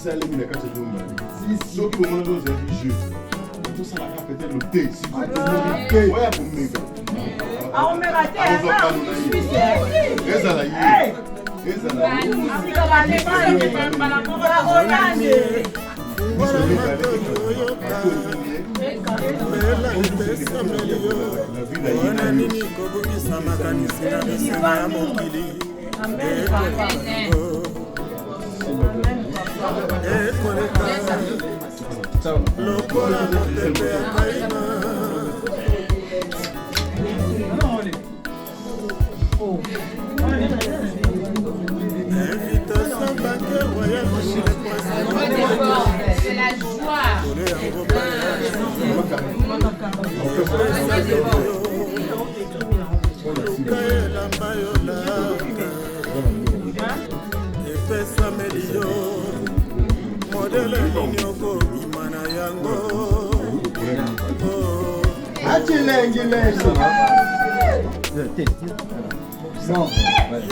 esalemi na kati ya nyumba soki omona ozali jeu tosalaka peut-être le thé si oya komeka ezala ye c'est la joie.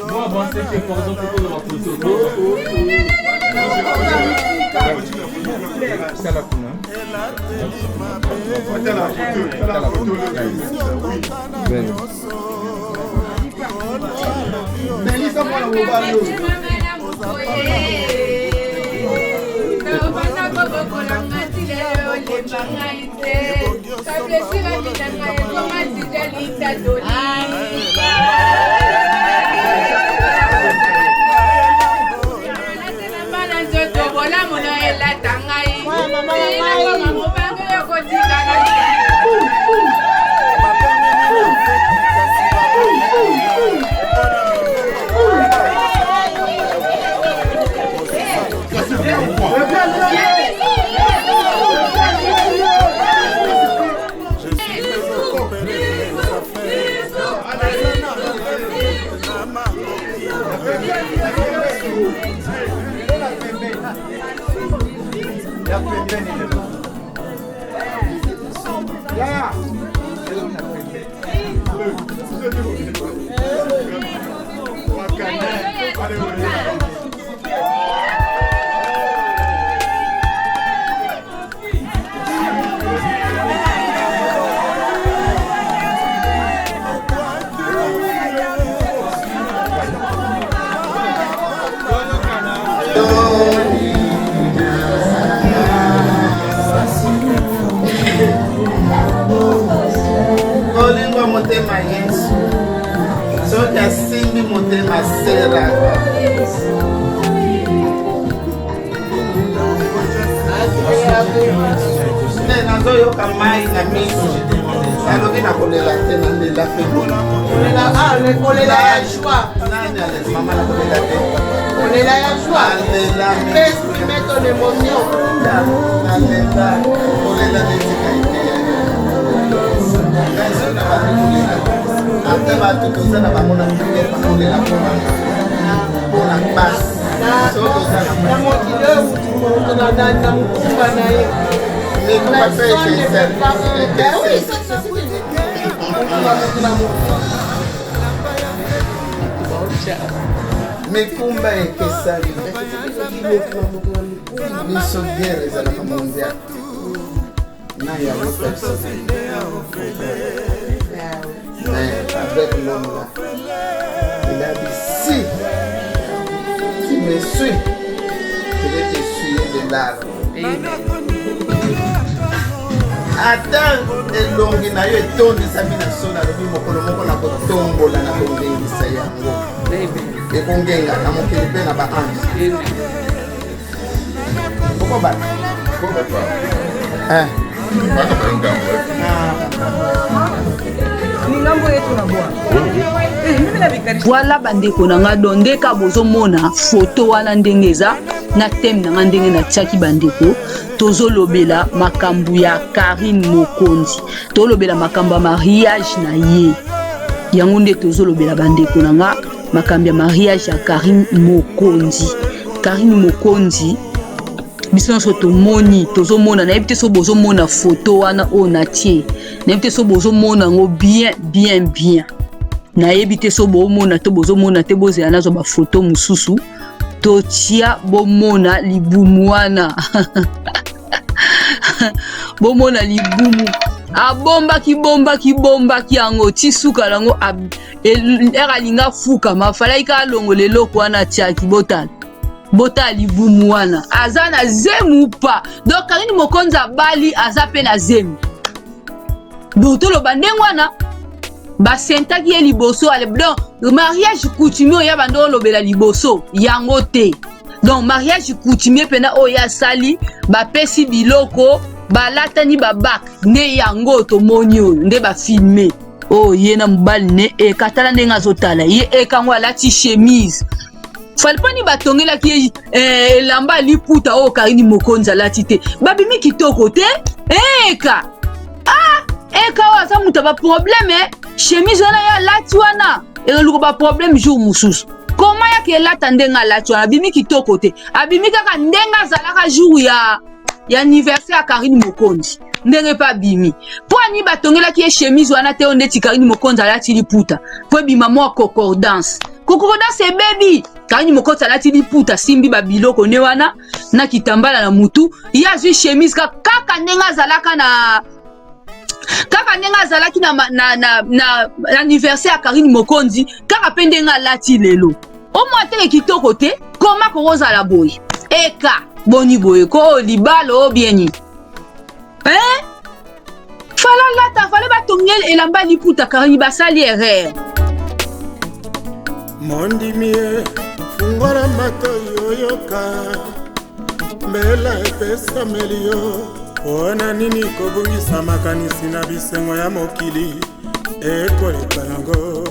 Moi, avant, c'est que par exemple, on va photo. Motema Yesu soki asimbi motema seraka nde nazoyoka mai na miso nalobi nakolela te nalela pe kolela ya joie nani mama nakolela te kolela ya joie nalela exprimer ton émotion nalela kolela netika ete ate bato toza na bango na mpepa kolela mpona pasi na mokili oyo mutu na mokumba na ye mikumba ekesali biso guerre ezalaka mondial na yango personnel mais avec l'homme là il a dit si tu me suis je vais te suivre de larmes ata elongi na yo etondisami na so nalobi mokolo moko na kotombola na kongengisa yango ekongenga na mokili mpe na baange okobata Voilà bandeko nanga dondeka bozomona photo wana ndenge eza na thème nanga ndenge na tiaki bandeko tozolobela makambu ya Karine Mokonzi tozolobela makambu ya mariage na ye yango nde tozolobela bandeko nanga makambu ya mariage ya Karine Mokonzi. Karine Mokonzi biso nyonso tomoni tozomona nayebi te so bozomona photo wana oyo natie nayebi te so bozomona yango bien nayebi te so bozomona te bozomona te bozela nazwa bafoto mosusu totia bomona libumu wana bomona libumu abombaki yango tisuka lango eralinga fuka mafalaika longo leloko wana tiaki bota libumu wana aza na zemu pa donc Karine Mokonzi bali aza pe na zemu botolo bandenge wana basentaki ye liboso ale donc mariage coutumier ya bando lobela liboso yango te donc mariage coutumier pena oya sali bapesi biloko balatani babak ne yango tomoni oyo nde bafilme ye na mobali ne ekatala ndenge azotala ye ekango alati chemise falipani batongelaki ye elamba liputa oyo Karine Mokonzi alati te babimi kitoko te eka oyo aza mutu ba problème chemise wana ya lati wana eloko ba problème jour mususu koma yake elata ndenge alati wana abimi kitoko te abimi kaka ndenge azalaka jour ya anniversaire ya Karine Mokonzi ndenge pa bimi po ani batongelaki ye chemise wana te ondeti Karine Mokonzi alati liputa po bima mwa concordance ebebi Karine Mokonzi alati liputa simbi babiloko ne wana na kitambala na mutu ya azwi chemise kaka ndenge azalaka na na anniversaire ya Karine Mokonzi kaka pe ndenge alati lelo omwa te kitoko te koma kozala boye eka boni boye ko libalo bieni fala batongel elamba liputa Karine basali erreur mondimie fungola mato yoyoka mbela epesa melio ona nini kobungisa makanisi na bisengo ya mokili ekoleka yango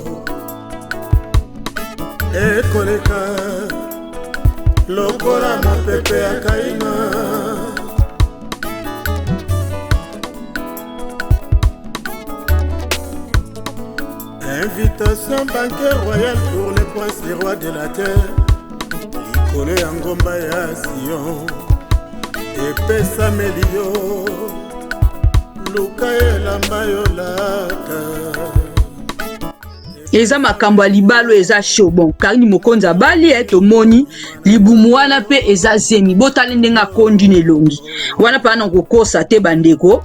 ekoleka lokola mapepe ya kaina invitation banquet royal pour les princes et rois de la terre likolo ya ngomba ya Sion epesa melio luka elamba yolata eza makambo ya libalo eza show bon Karine Mokonzi abali tomoni libumu wana pe eza zemi botali ndenge akondi nelongi wana pana kokosa te bandeko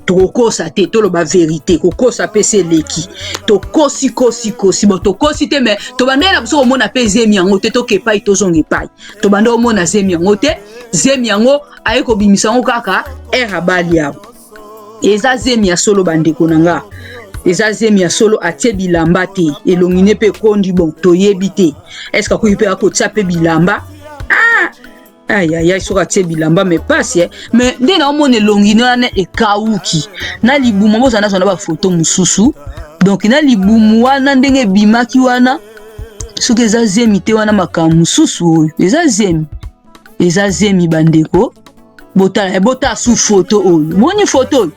tokosa te toloba vérité kokosa pe seleki tokosi bon tokosi te mais tobanda na biso omona pe zemi yango te tokepai tozonga epai tobanda omona zemi yango te zemi yango aye kobimisa yango kaka era bali yabo eza zemi ya solo bandeko nanga eza zemi ya solo atie bilamba te elongi ne pe kondi bon toyebi te est-ce que ko pe akotia pe bilamba soka atie bilamba mais passe mais nde na omona elongi wana ekauki na libumu bozana zona ba photo mususu donc na libumu wana ndenge bimaki wana soki eza zemi te wana makambo mususu oyo eza zemi bandeko bota su photo oyo boni photo oyo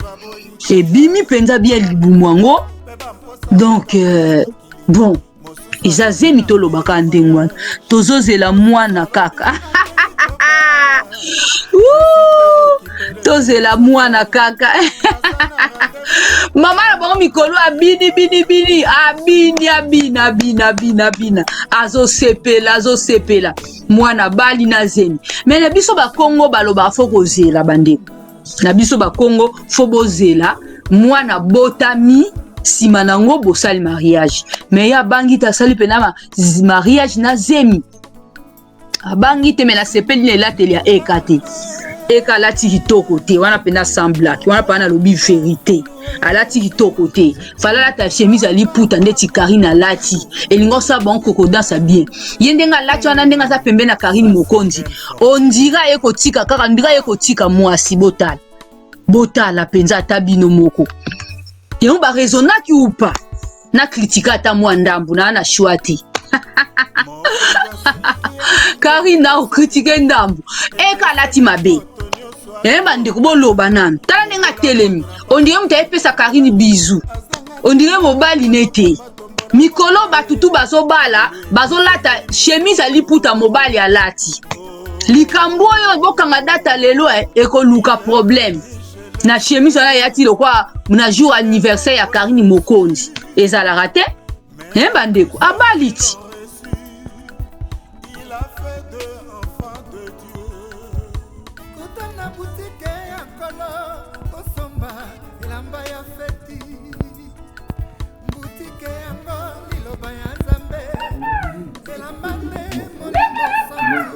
ebimi penza bien libumu yango donc bon eza zemi tolobaka ndenge wana tozozela mwana kaka tozela mwana kaka mama na bango mikolo abini azosepela mwana bali na zemi mais na biso bakongo baloba fo kozela bandeko na biso bakongo fo bozela mwana botami sima nango bosali mariage mais ya bangi tasali pena mariage na zemi abangi te mena sepeli ne lateli ya ekate eka lati kitoko te wana pena semblaki wana pana lobi vérité alati kitoko te fala lata chemise ali puta ndeti Karine alati elingo sa bon koko dansa bien yendenga lati wana ndenga za pembe na Karine Mokonzi ondira ekotika kaka ndira ekotika mwasi botala penza tabino moko yango ba raisonnaki ou pas na critika ta mwa ndambu na shwati Karine na okritike ndambu eka lati mabe bandeko boloba nanu tala ndenga telemi ondire mutu epesa Karine bizu ondire mobali nete mikolo batutu bazolata chemise aliputa mobali alati likambo oyo bokanga data lelo ekoluka problème na chemise wana yati lokwa na jour anniversaire ya Karine Mokonzi ezalaka te bandeko abaliti butike ya kolo kosomba elamba ya feti butike yango liloba ya nzambe elamba nde molimo santu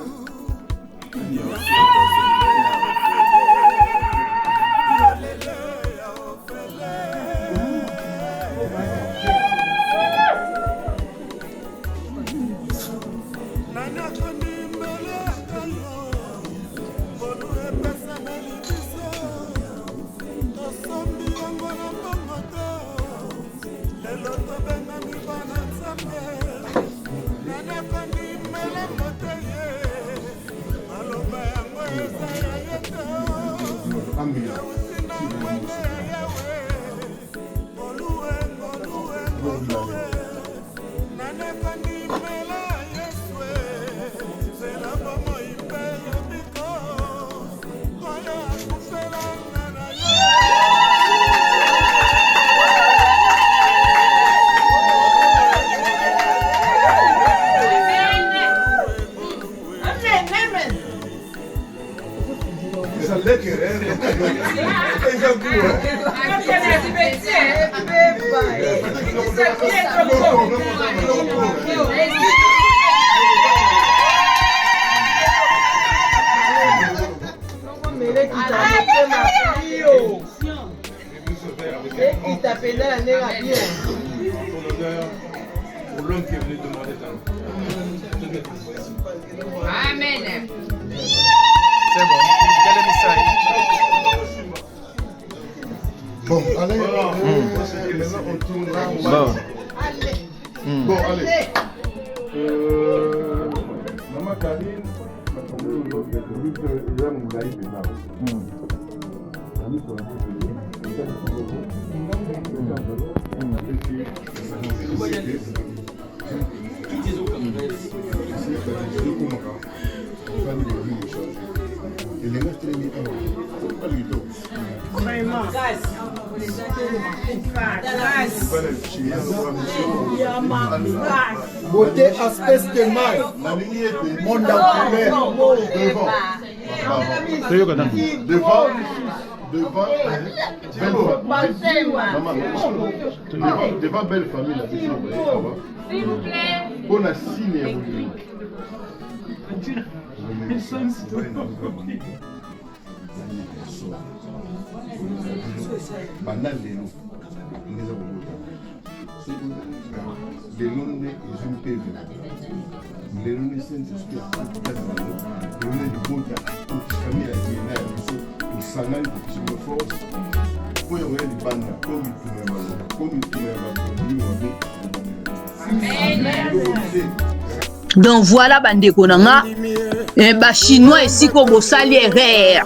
Pour l'homme qui est venu demander ta Amen. C'est bon. Quel est le message? Bon, allez. Maintenant, on tournera. Bon, allez. Maman Karine, beauté espèce de mal monde en couleur devant belle famille là, s'il vous plaît. Bon signe banal lelo ngeza kokota lelo nde ezompeve lelo nde senteske lelo nde libota famille ya diena ya biso tosangani tokisimo force mpo ya koya libanda po mituma ya baloba po mituma ya bakonimi wabe donc voilà bandeko nanga ba chinois esiko bosali erreur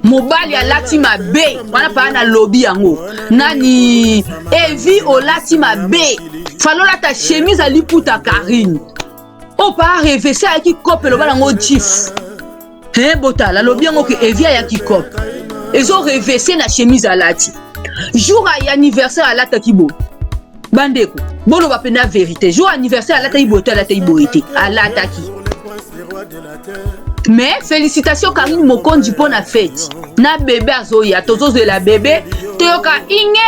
mobali alati mabe wana pa na lobby yango nani evi olati mabe falola ta chemise ali puta Karine o pa revese aki kope loba nango jif bota la lobby yango ke evi ayaki kope ezo revese na chemise alati jour ya anniversaire alata kibo bandeko bolo ba pena vérité jour anniversaire alata ibote alata iboite alata ki mais félicitations Karine Mokonzi pour la fête na bébé azoya tozo de la bébé toyoka inge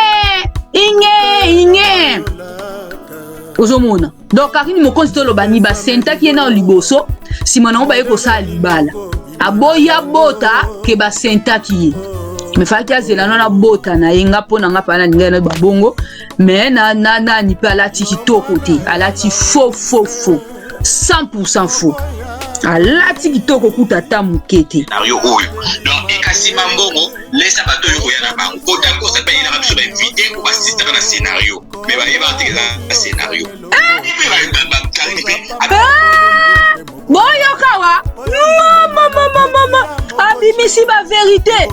ozomona donc Karine Mokonzi to lobani ba senta ki na liboso simona on ba yeko sa libala aboya bota ke ba senta ki me faki azela na bota na yenga pona nga pa na ninga na babongo mais na ni pa lati kitoko te alati faux 100% faux alati kitoko kutata mukete nario oyo donc ekasima mbongo lesa bato yo yana bango kota ko sa pe ina biso ba invité ko assiste na scénario mais ba yeba tekeza scénario boyo kawa mama abimisi ba vérité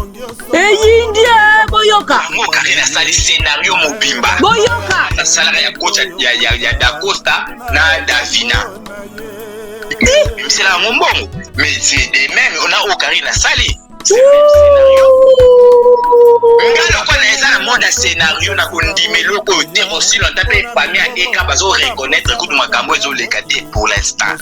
eyindi boyoka mo Karine sali scénario mobimba boyoka na sala ya coach ya Da Costa na Davina. C'est là mon bon, mais c'est des mêmes, on a au Karine sali. C'est le même scénario. Ngalo kwa naeza na monde scénario na kondime loko te aussi l'on tape famille à eka bazo reconnaître coup de makambo ezo lekate pour l'instant.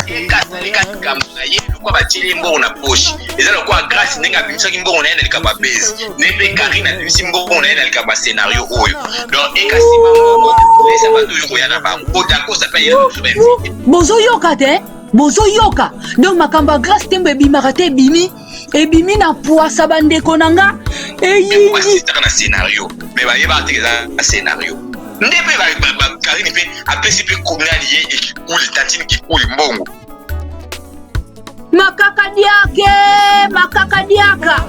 Eka likambo na ye lokwa batili mbongo na poche eza lokwa grâce ndenge abimisaki mbongo na ye na likambo base ne pe Karine abimisi mbongo na ye na likambo scénario oyo donc ekasima moko lesa bato oyo koya na bango otakosa pe ye bozoyoka te bozoyoka donc makambo ya grâce tembo ebimaka te ebimi na poisa bandeko na nga eyingi na scénario mais bayebaka te eza na scénario nde mpe Karine mpe apesi mpe kominani ye ekikuli tantini kikuli mbongo makaka diaka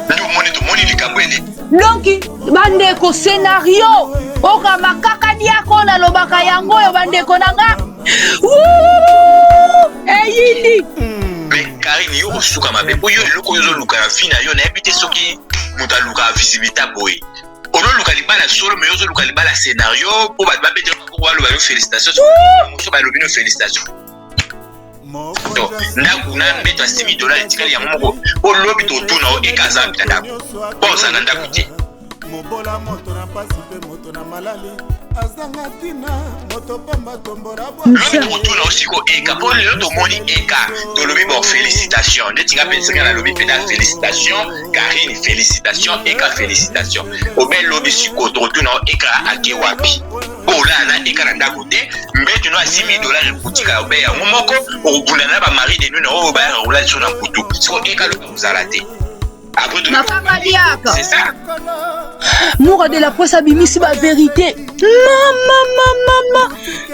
nde tomoni likambo ele donc bandeko scénario oka makaka diako nalobaka yango oyo bandeko na nga eyindi mais Karine yo kosuka mabe po yo eloko oyo ozoluka na vi na yo nayebi te soki moto alukaka visibilité boye ololuka libala solo mais ozoluka libala scénario po bato babetela moko baloba yo félicitation moso balobi no félicitation donc ndako na mbeto $6 000 etikali yango moko olobi totuna o ekaza mpita ndako po ozala ndako te mobola moto na pasi mpe moto na malali azanga ntina moto pamba tombola lobi totuna osiko eka mpo lelo tomoni eka tolobi bon félicitation nde tinga pensaka na lobi mpe na félicitation Karine félicitation eka félicitation obe lobi siko totuna o eka ake wapi ola na eka na ndako te mbeto no $6 000 ekutika obe yango moko okobunda na bamari de nuna oyo bayarola so na kutu siko eka lobi kozala te c'est ça Moura de la presse abimisi ba vérité mama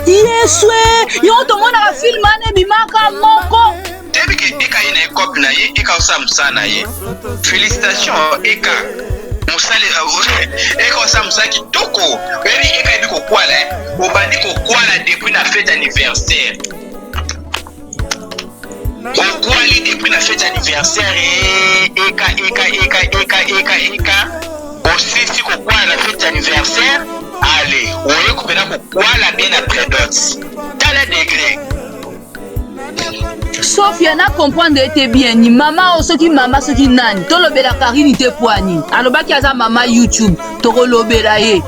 yeswe yo to mona ka film ane bimaka moko tebike eka ina copie na ye eka osamsa na ye félicitations eka musale eka osamsa kitoko ebi eka ebi kokwala obandi kokwala depuis na fête anniversaire okwali depuis la fête anniversaire eka osisi kokwala la fête anniversaire allez oye kopena kokwala bien après dot tala degré Sophia na comprendre ete bien ni mama soki mama soki nani tolobela Karine te poani alobaki aza mama YouTube tokolobela ye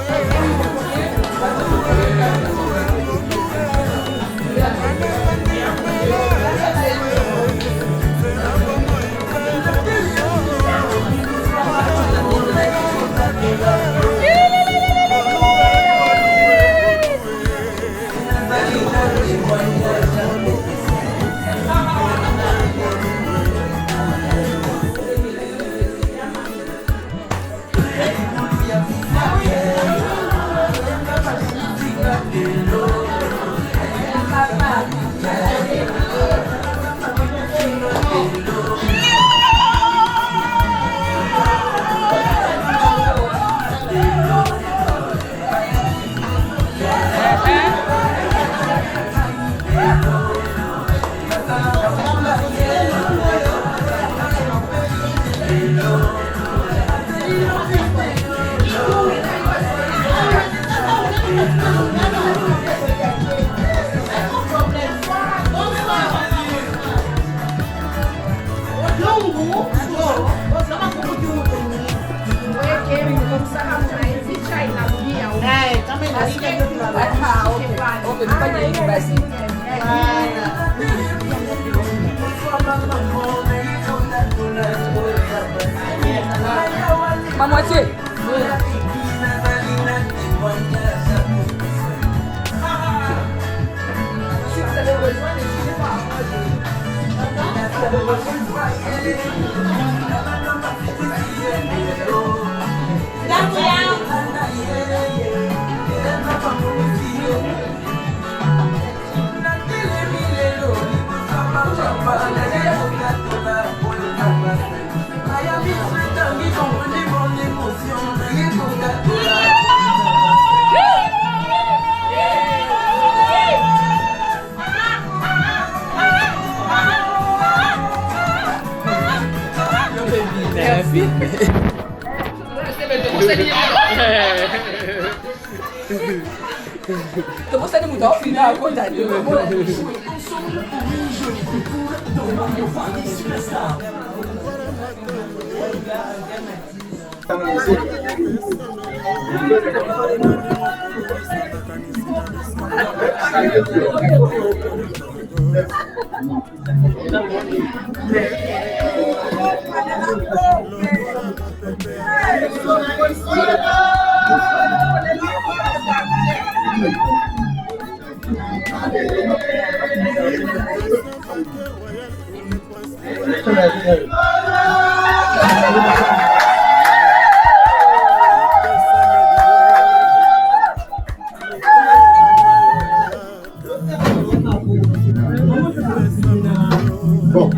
Bon.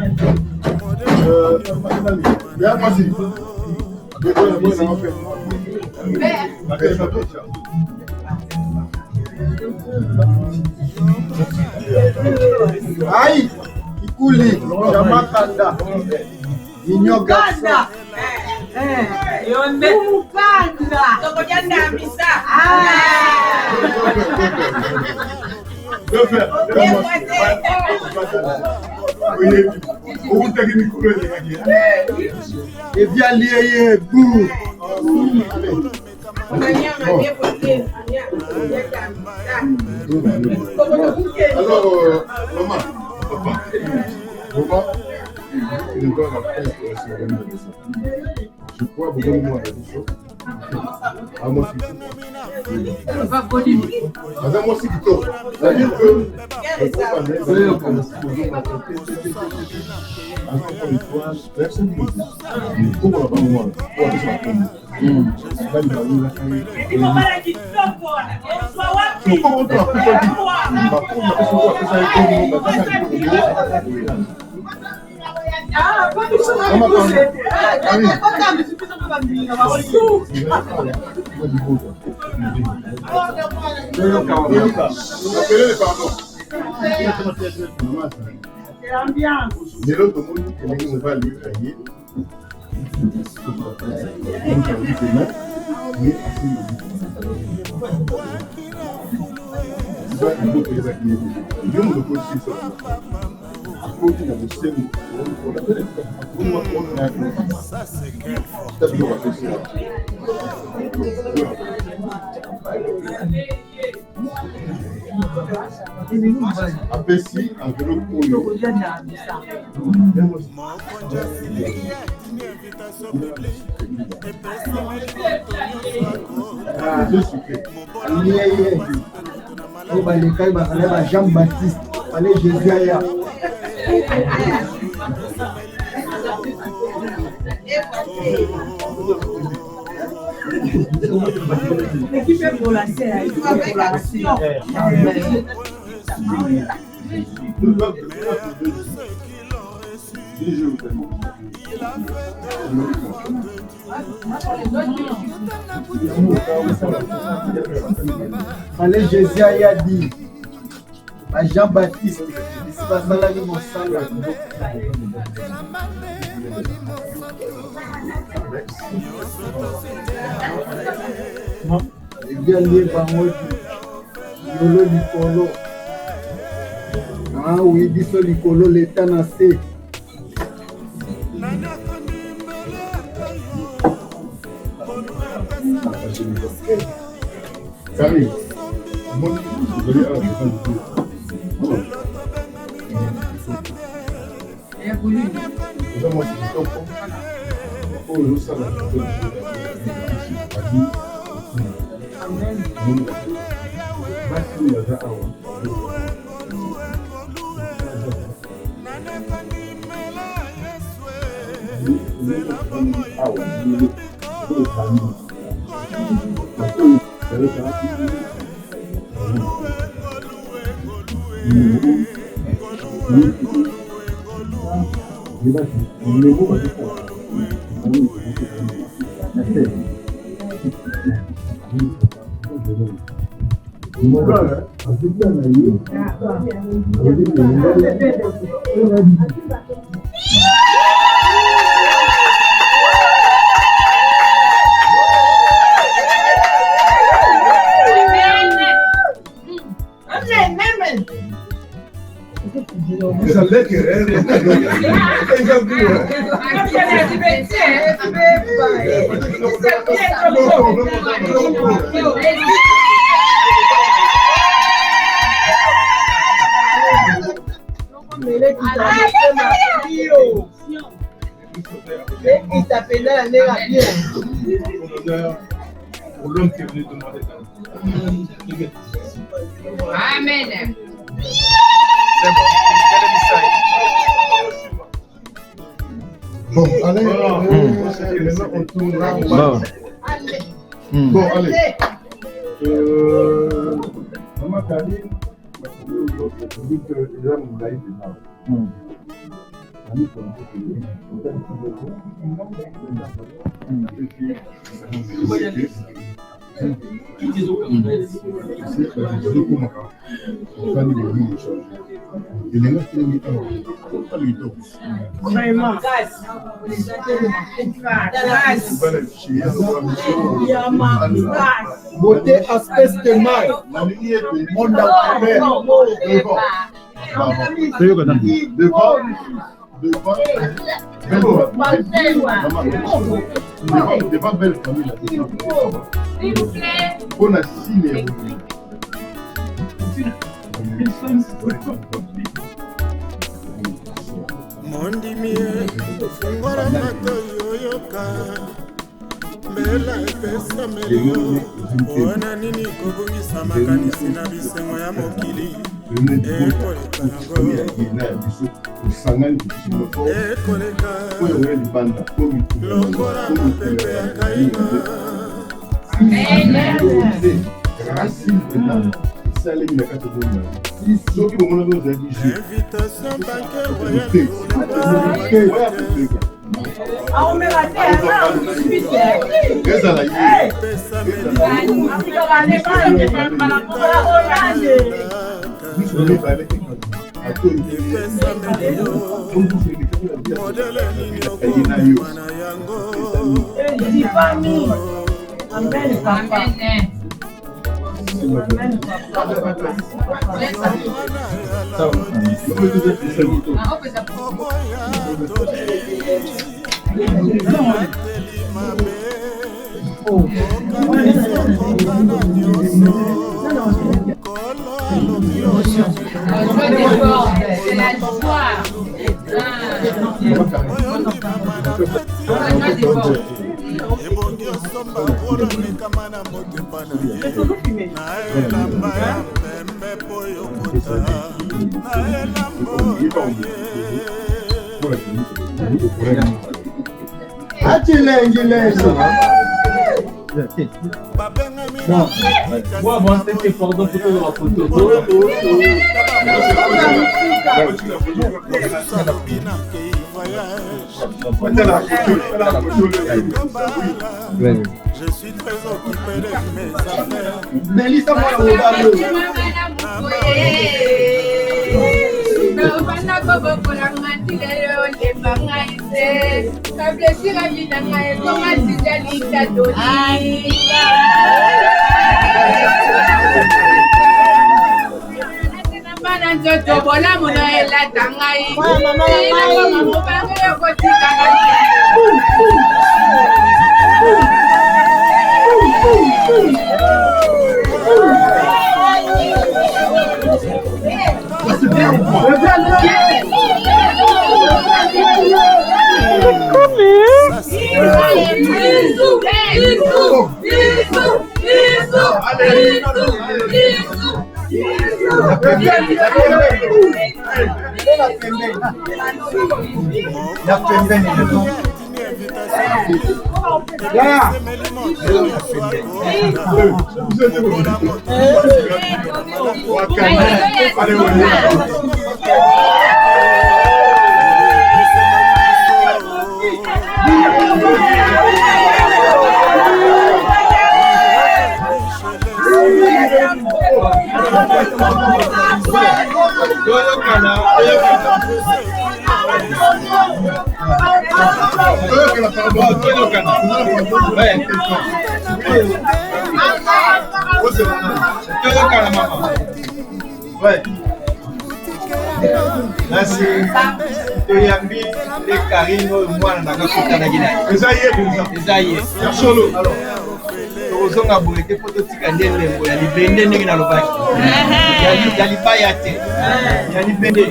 Bien facile. Aïe, Ikuli, Jamakanda, Inyogasa. Et bien lié, bouh. Alors, maman, papa, maman, il est encore la fête pour s'organiser. Je crois que vous moi la chose. À moi, c'est moi, c'est plutôt. C'est-à-dire que. Encore une fois, personne ne dit. Comment on va voir? Mais l'autre monde qui ne va lui travailler. Apesi enveloppe oyo. Jean-Baptiste, allez Jésus. L'équipe est pour la serre, il faut avec action. Allez Jésus a dit, Jean-Baptiste, c'est pas ça là qui m'a salé. Bien lié par moi, Yolo Nicolo. Ah oui, dit ce Nicolo, l'état nassé. Camille, moi, je vais aller à la défense du tout. Déjà, moi, c'est du temps. Oh, je sais, Il t'appelait la nègre bien. Pour l'homme qui est venu demander ça. Amen. C'est bon. Bon, allez. Maintenant, on tourne là. Bon, allez. Maman Karine, Vraiment. Beauté, espèce de mal. Monde à travers. Devant belle famille. S'il vous plaît. On a signé. mondimie fungola matoyo yoka mbela epesa melio wana nini kobungisa makanisi na bisengo ya mokili ekoleka yango longola mopepe ya kaina invitation banque royale modele nini okomana yango Amen. C'est la joie. ebongi osomba mpona mekama na motepa na ye na elamba ya pembe po yokota na elambo na ye Atilengilengi. babengami Moi, bon, c'était pardon pour la photo. salobina kei Ouais. je suis très occupé de mes affaires Melissa mwana Bana kobokola ngatile yo lemba ngai se kablesira mina ngai koma sijalita doni bana nzoto bolamu no elata ngai inakoma mobange yokotika Nasi toyambi le Karine mwana nanga kotana gina. Ezaye. Solo alors. Tozonga boyeke poto tika ndende ngola libende ndenge na lobaki. Ya libaya te. Ya libende.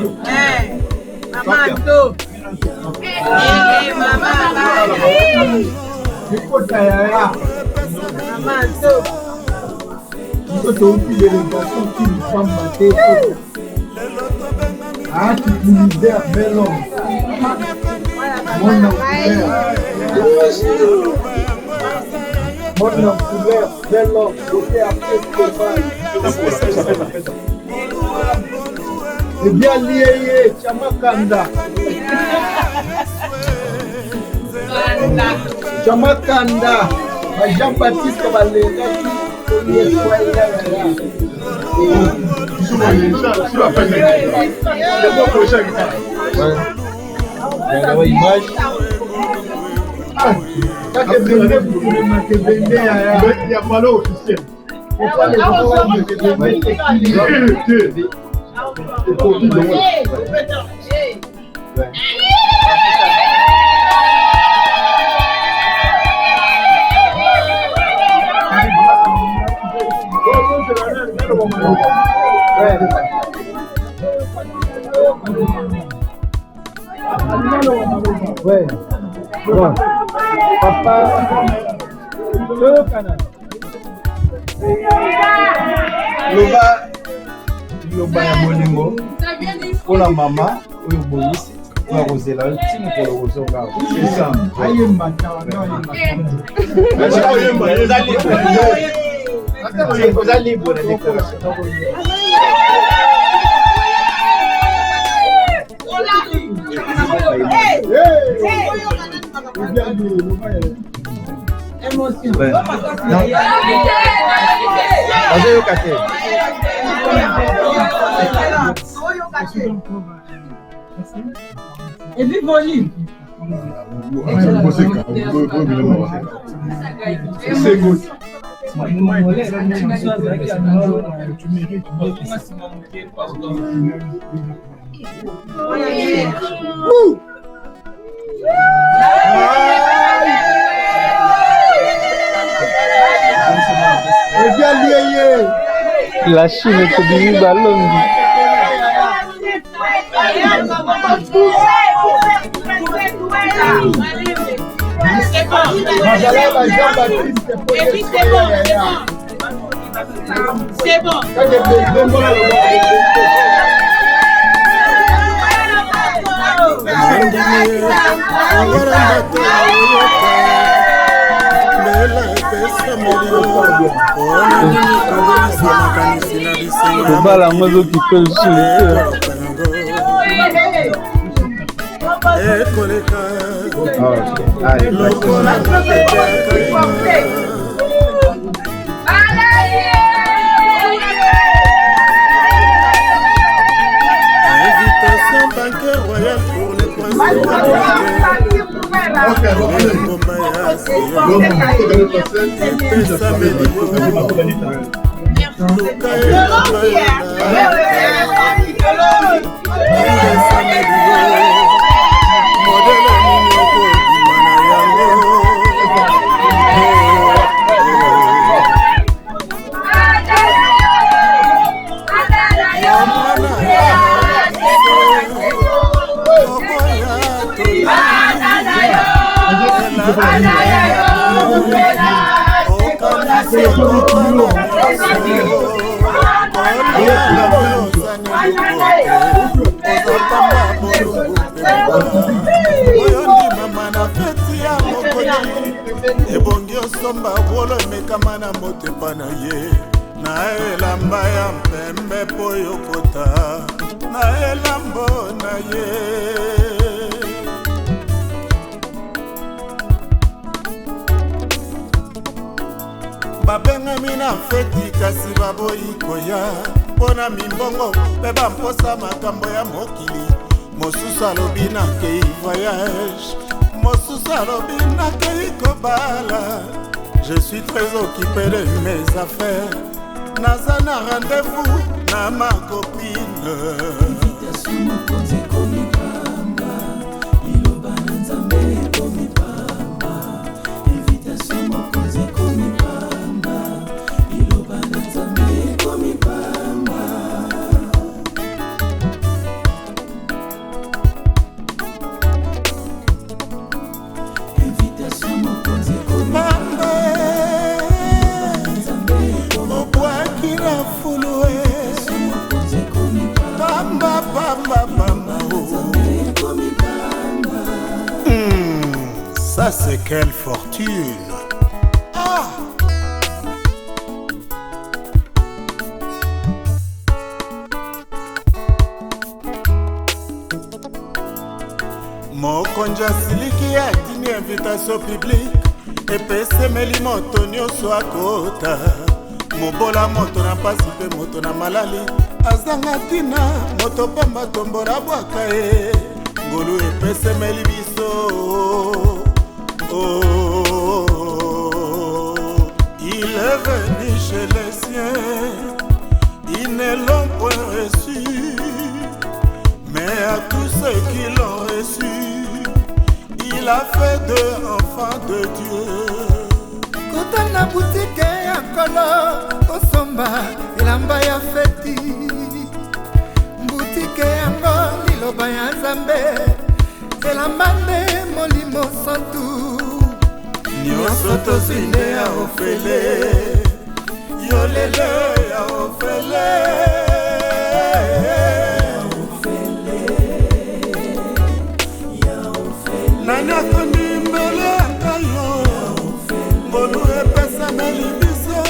bien lié, Chamakanda. Chamakanda, Jean-Baptiste Valéga. Ouais. Bon. Papa. Loba ya bolingo. Pour mama, oyo boyisi. Pour Rosela, timo pour Rosoga. C'est ça. Aye mata. Vous allez pour la déclaration. Et puis Bolivie. C'est good. La Chine est devenue Balondi. C'est bon. Bala mozo qui peut le Invitation bancaire royale pour les ebongi osomba bolo emekama na motepa na ye na elamba ya mpembe po yokota na elambo na ye babengami na feti kasi baboyi koya mpona mimbongo mpe bamposa makambo ya mokili mosusu alobi nakei voyage mosusu alobi nakei kobala. Je suis très occupé de mes affaires naza na rendez-vous na ma copine. Ça c'est quelle fortune. Ah! Mokonja siliki atini invitation publique epesemeli moto nyonso akota mobola moto na mpasi mpe moto na malali azanga ntina moto pamba tombola bwaka ye ngolu epesemeli biso il est venu chez les siens, ils ne l'ont point reçu, mais à tous ceux qui l'ont reçu, il a fait d'eux enfants de Dieu. Kota na boutique ya kolo osomba elamba ya feti boutique yango liloba ya Nzambe elamba nde molimo santu nyonso tozwinde ya ofele yolele ya ofele nani akondimbele yangayo ngolu epesameli biso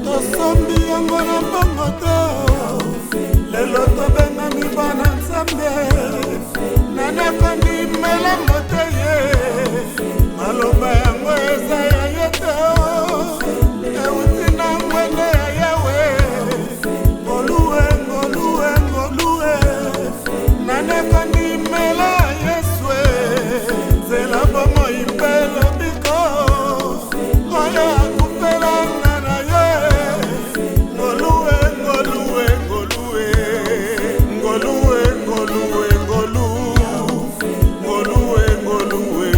tosombi yango na mbongo to lelo tobengami bana Nzambe nani akondimbela moto ye maloba yango eza ya ye te euti na ngwende ya Yawe ngoluwe ngoluwe ngoluwe nani akondimela Yesue nzela bomoi mpe lobiko oyo akupelanga na ye ngoluwe ngoluwe ngoluwe ngoluwe ngoluwe ngolu ngoluwe ngoluwe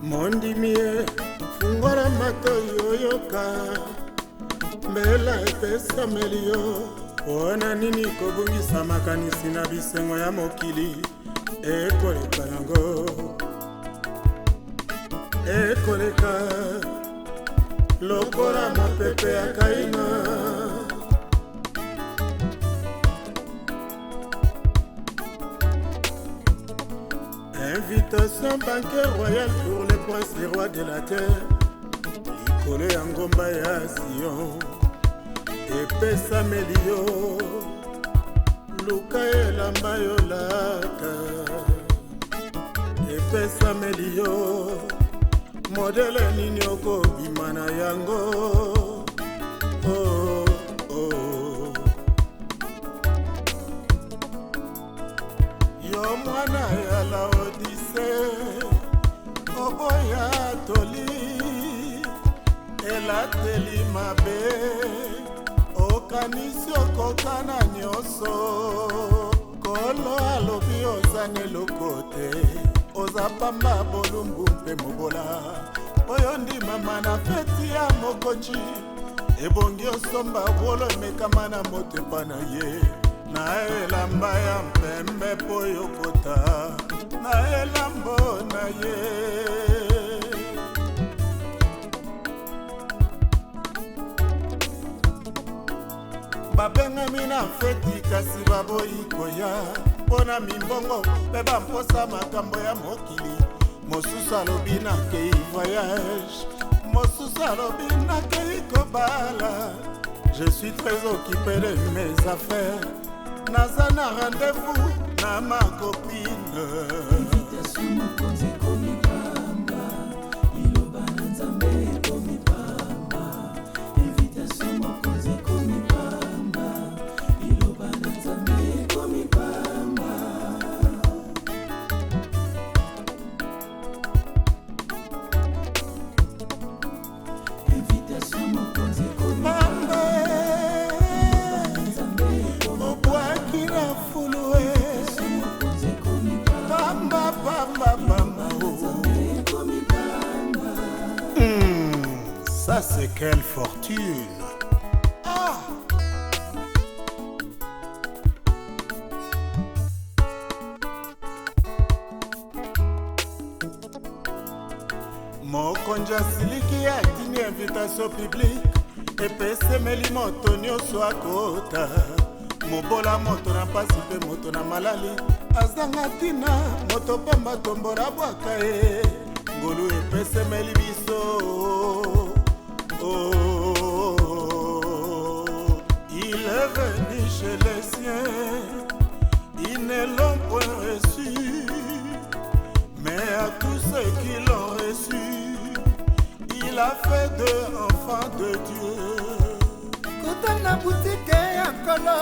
mondimie fungora mato yoyoka mbela epesameli yo mpona nini kobungisa makanisi na bisengo ya mokili ekoleka yango ekoleka lokola mopepe ya Kaina invitation banquet royal pour les princes et rois de la terre likolo ya ngomba ya Sion epesameli yo luka elamba yo lata epesameli yo modele nini okobima na yango oh, oh. Yo mwana ya Laodise oboya toli olateli mabe okanisi okoka na nyonso kolo alobi oza neloko te oza pamba bolumbu mpe mobola oyo ndimama na feti ya mokonzi ebongi osomba bolo emekama na motepa na ye na elamba ya mpembe po yokota na elambo na ye babengami na feti kasi baboyi koya mpona mimbongo mpe bamposa makambo ya mokili mosusu alobi nakei voyage mosusu alobi nakei kobala je suis très occupé de mes affaires naza na rendez-vous na ma copine invitation mokonzi ekomi pamba liloba na nzambe ekomi pamba invitation mokonzi ekomi pamba liloba na nzambe ekomi pamba invitation mokonzi ekomi pamba obwaki na fulue pamba pamba pamba ça c'est quelle fortune. Ah mokonzi asiliki atini invitation publique epesemeli moto nyonso akota mobola moto na mpasi mpe moto na malali azanga ntina moto pamba tombola bwaka ye ngolu epesemeli biso il est venu chez les siens ils ne l'ont point reçu mais à tous ceux qui l'ont reçu il a fait d'eux enfants de Dieu. Kutana boutique ya kolo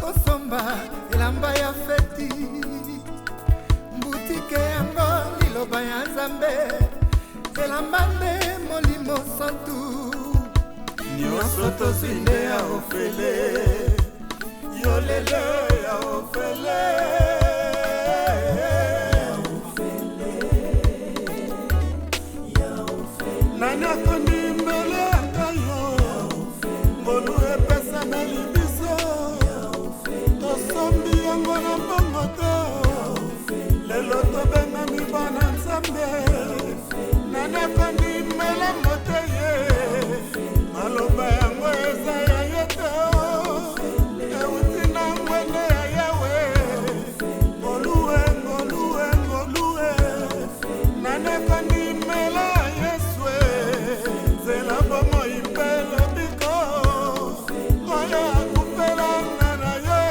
osomba elamba ya feti boutique yango liloba ya nzambe elamba nde molimo santu nyonso tozinde ya ofele yolele ya ofele nani akondi mbele yangayo ngolu epesameli biso tosombi yango na mbongo te lelo tobengami bana nzambe nani akondi mbele mote ye maloba yango eza ya ye te euti na ngwende ya yawe ngolue ngolue ngolue nani akondi mbele ya yesue zela bomoi mpe lobiko oyo akupela nga na ye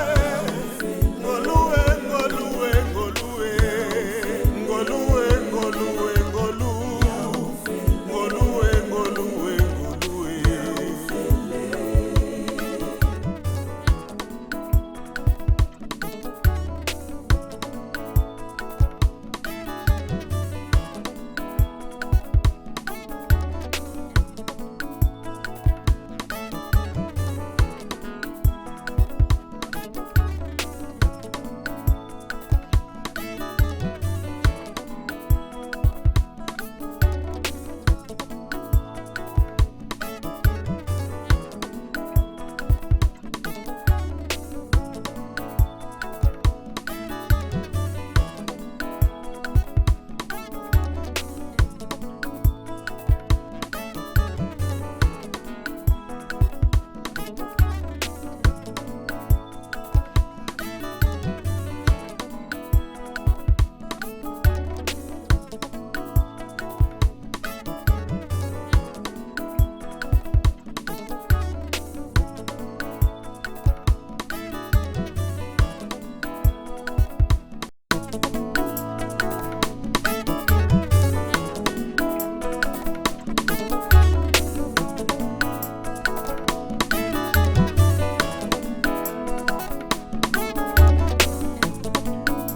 ngolue ngolue ngolue ngolue ngolue ngolu ngolue ngolue ngolue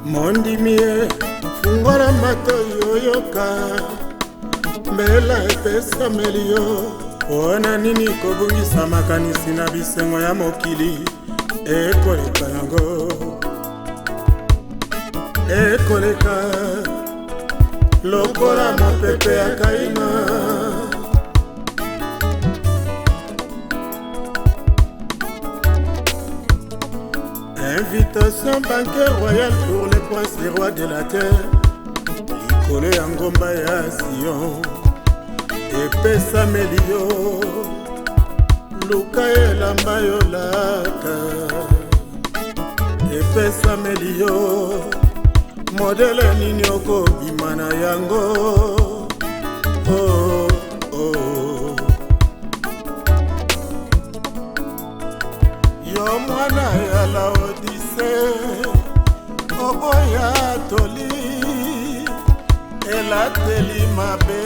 mondimie fungola mato yoyoka mbela epesameli yo Pona nini kobungisa makanisi na bisengo ya mokili ekoleka yango ekoleka lokola mopepe ya kaina. Invitation banquet royal pour les princes et rois de la terre. Likolo ya ngomba ya Sion epesameli yo luka elamba yo lata epesameli yo modele nini okobima na yango. Oh, oh. Yo mwana ya Laodise oboya toli elateli mabe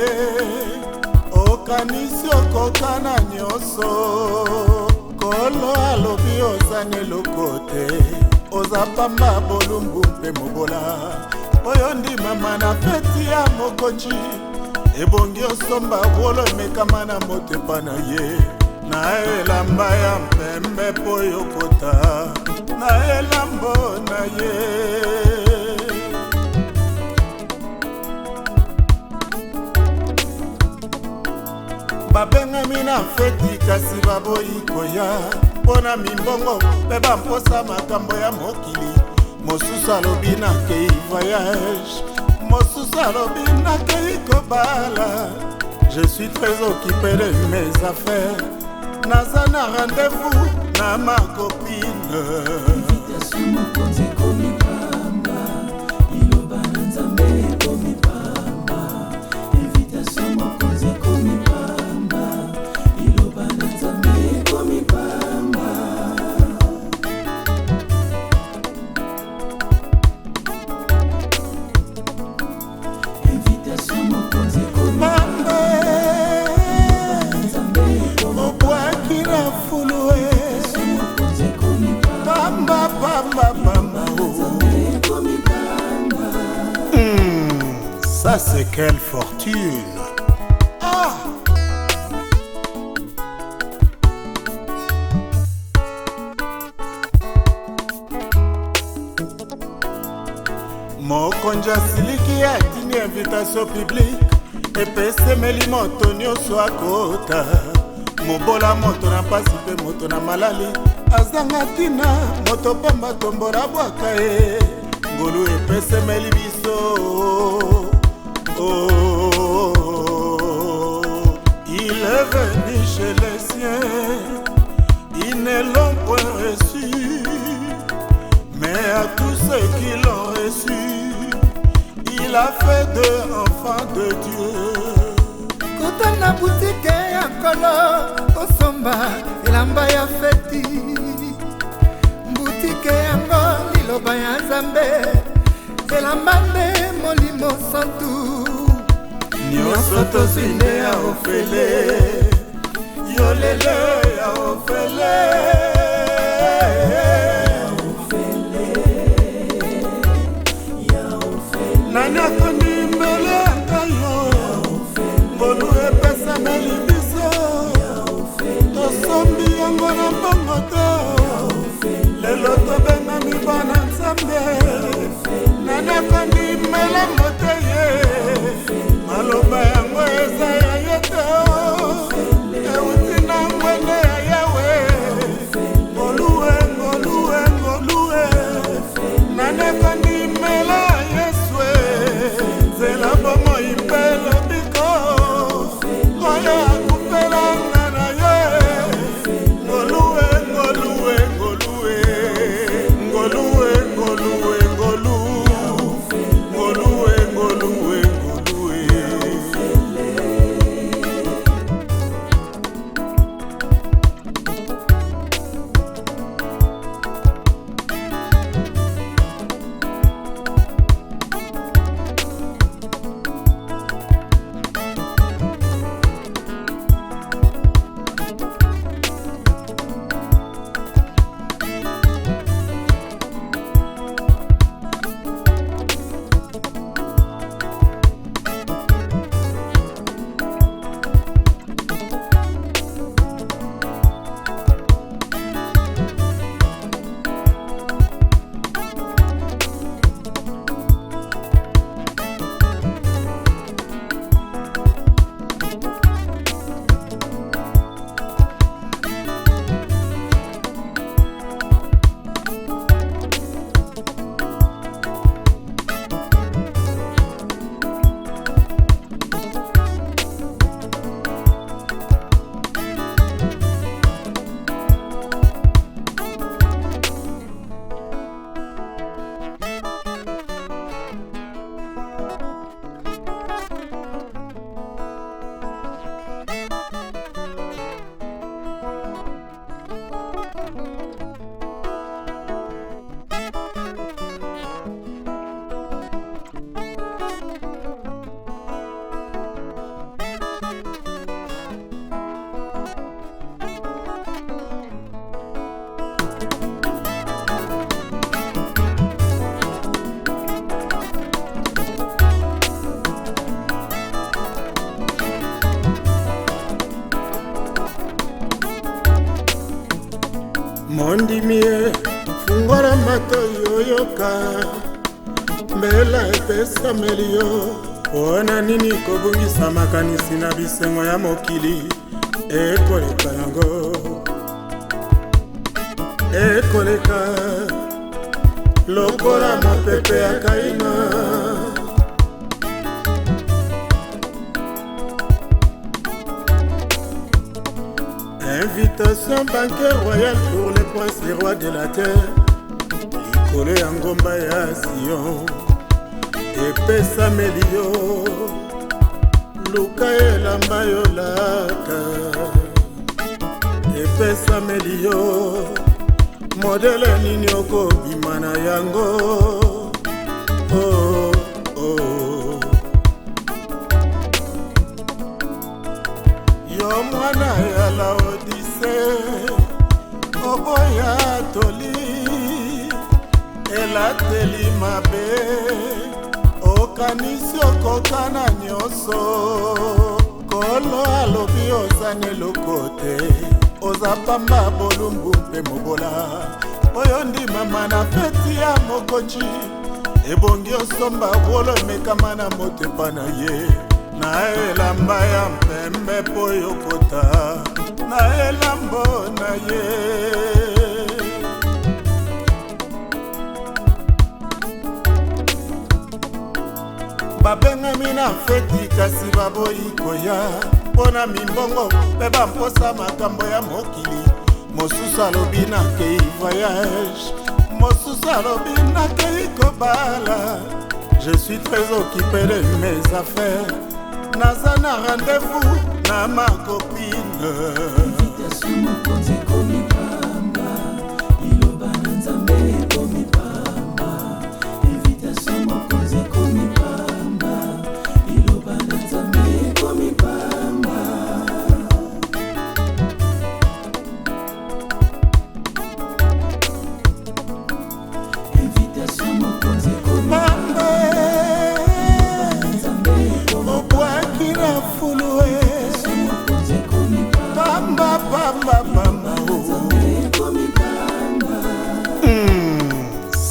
okanisi okokana nyonso kolo alobi ozana eloko te oza pamba bolumbu mpe mobola oyo ndimama na feti ya mokonzi ebongi osomba bolo emekama na motepa na ye na elamba ya mpembe po yokota na elambo na ye. Babengami na feti kasi baboyi koya pona mimbongo pe bamposa makambo ya mokili. Mosusu alobi nakei voyage, mosusu alobi nakei kobala. Je suis très occupé de mes affaires. Naza na rendez-vous na ma copine. Invitation mokonzi komi pamba iloba na nzambe komi pamba. Invitation mokonzi komi pamba iloba na nzambe komi pamba. Invitation mokonzi komi pamba obwakira fulue pamba pamba pamba. Ça c'est quelle fortune. Ah. Mokonzi asiliki atini invitation publique epesemeli moto nyonso akota. Mobola moto na pasi pe moto na malali azanga tina moto pamba tombora bwaka e ngolu epesemeli biso. Oh, il est venu chez les siens, ils ne l'ont point reçu, mais à tous ceux qui l'ont reçu, il a fait d'eux enfants de Dieu. Kota na boutique ya kolo osomba elamba ya feti boutique yango liloba ya Nzambe elamba nde molimo santu nyonso tozinde ya ofele yolele ya ofele nani akondi mbele yangayo mbolu epesameli biso tosombi yango na mbongo to lelo tobengami bana Nzambe nani akondi mbele mote ye maloba yango eza ya ye te euti na ngwene mondimie fungola matoi oyoka mbela epesameli yo mpona nini kobungisa makanisi na bisengo ya mokili ekoleka yango ekoleka lokola mopepe ya kaina invitation banquet royal pour les princes et rois de la terre likolo ya ngomba ya Sion epesameli yo luka elamba yo lata epesameli yo modele nini okobima na yango oh, oh. Yo mwana ya Laodise oboya toli elateli mabe okanisi okokana nyonso kolo alobi ozane lokote oza pamba bolumbu mpe mobola oyo ndimama na feti ya mokonzi ebongi osomba wolo emekama na motepa na ye na elamba ya mpembe po yokota na elambo na ye babengami na feti kasi baboyi koya mpona mimbongo mpe bamposa makambo ya mokili mosusu alobi nakei voyage mosusu alobi nakei kobala je suis très occupé de mes affaires naza na rendez-vous na ma copine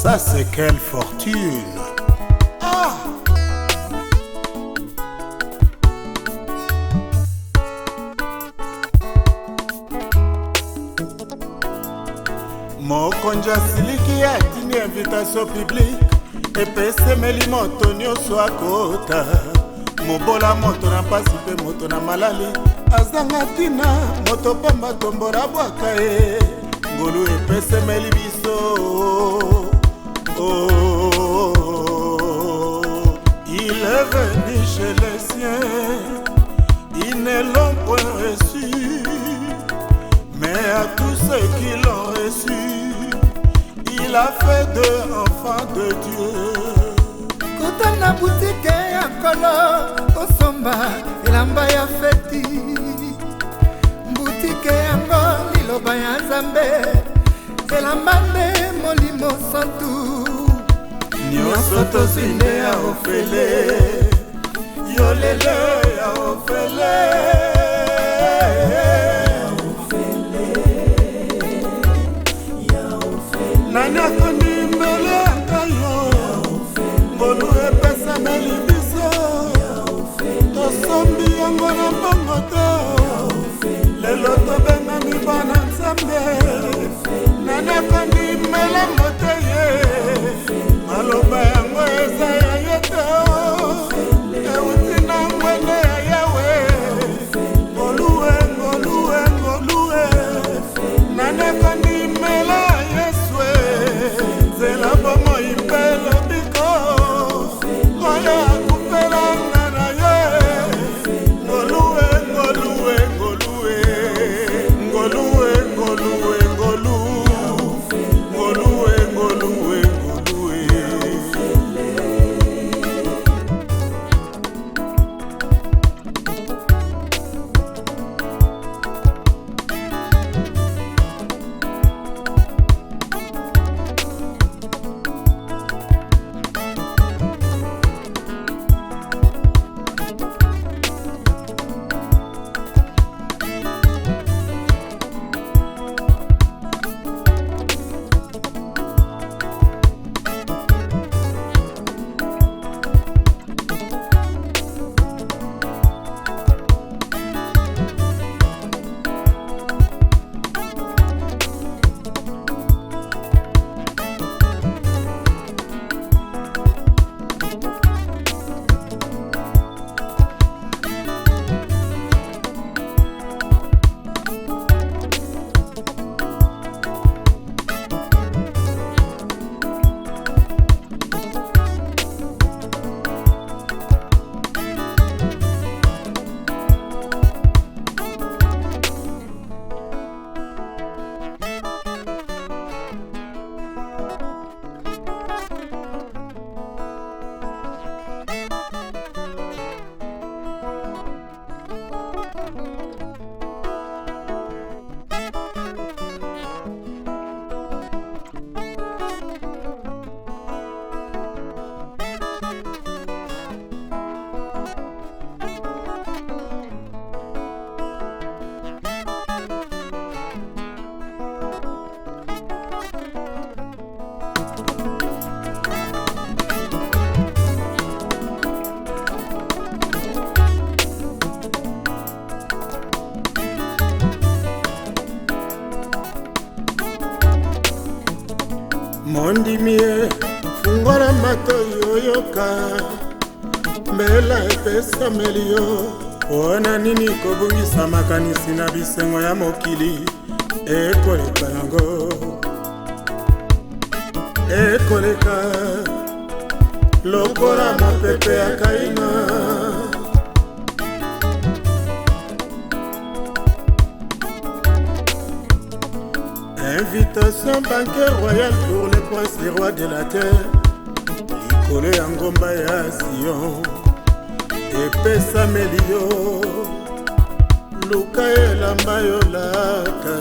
Ça c'est quelle fortune. Ah! Mokonzi asiliki atini invitation publique epesemeli moto nyonso akota mobola moto na mpasi mpe moto na malali azanga ntina moto pamba tombola bwaka ye ngolu epesemeli biso. Oh, il est venu chez les siens, ils ne l'ont point reçu, mais à tous ceux qui l'ont reçu, il a fait d'eux enfants de Dieu. Kota na boutique ya kolo, osomba elamba ya feti, boutique yango liloba ya Nzambe, elamba nde molimo santu. Nyonso tozinde ya ofele yolele ya ofele nani akondi mbele yanga yo mbolu epesameli biso tosombi yango na mbongo to lelo tobengami bana Nzambe nani akondi mbele mote ye maloba yango eza ya ye te euti na ngwende ya Yawe ngoluwe ngoluwe ngoluwe nani akondimela Yesu nzela bomoi mpe lobiko oyo akufelanga na ye ngoluwe ngoluwe ngoluwe ngoluwe ngoluwe ngoluwe mondimie fungola matoi oyoka mbela epesameli yo wana nini kobungisa makanisi na bisengo ya mokili ekoleka yango ekoleka lokola mopepe ya kaina invitation banquet royal pour les princes les rois de la terre likolo ya ngomba ya Sion epesameli yo luka elamba yo lata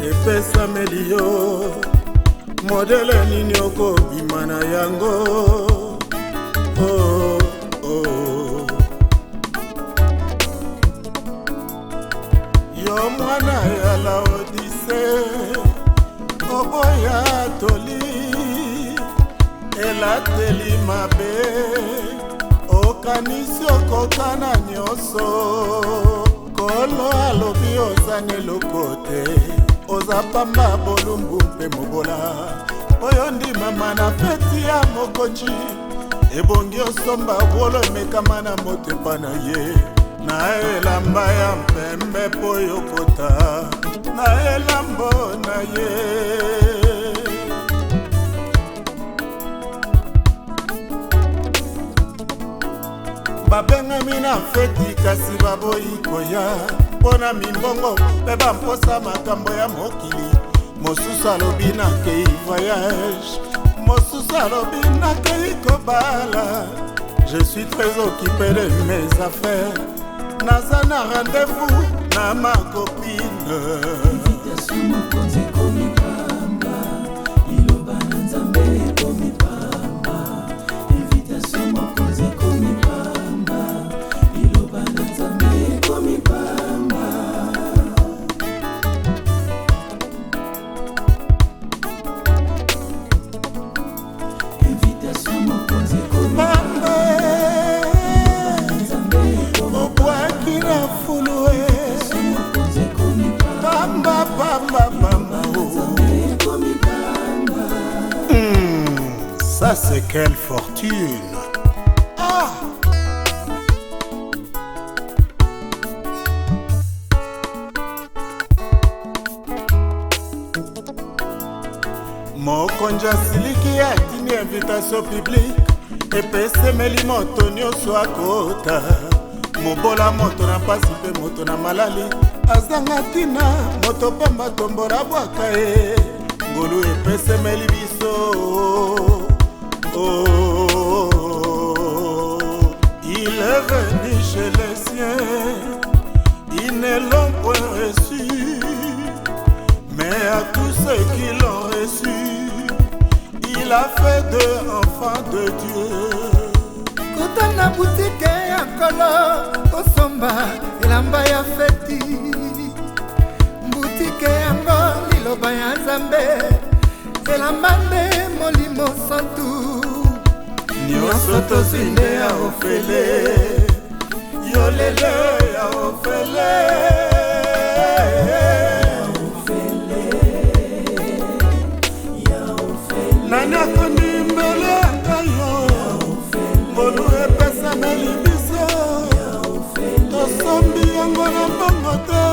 epesameli yo modele nini okobima na yango oh, oh. Yo mwana ya Laodise oboya toli elateli mabe okanisi okokana nyonso kolo alobi ozane lokote oza pamba bolumbu mpe mobola oyo ndimama na feti ya mokochi ebongi osomba bolo emekama na motepa na ye na elamba ya mpembe po yokota na elambo na ye babengami na feti kasi baboyi koya mpona mimbongo mpe bamposa makambo ya mokili mosusu alobi nakei voyage mosusu alobi nakei kobala je suis très occupé de mes affaires naza na rendez-vous na ma copine invitation mokonzi komipamba iloba na nzambe komipamba invitation mokonzi komipamba iloba na nzambe komipamba invitation mokonzi komipamba ça c'est quelle fortune. Ah mokonja siliki atini invitation publique epesemeli moto nyonso akota mobola moto na pasi mpe moto na malali azanga ntina moto pamba tombola bwaka ye ngolu epesemeli biso oh, il est venu chez les siens ils ne l'ont point reçu mais à tous ceux qui l'ont reçu il a fait d'eux enfants de Dieu. Kotana boutique ya kolo kosomba elamba ya feti boutique yango liloba ya Nzambe elamba nde molimo santu nyonso tozinde ya ofele yolele ya ofele nani akondi mbele ya ngayo ngolu epesameli biso tosombi yango na mbongo te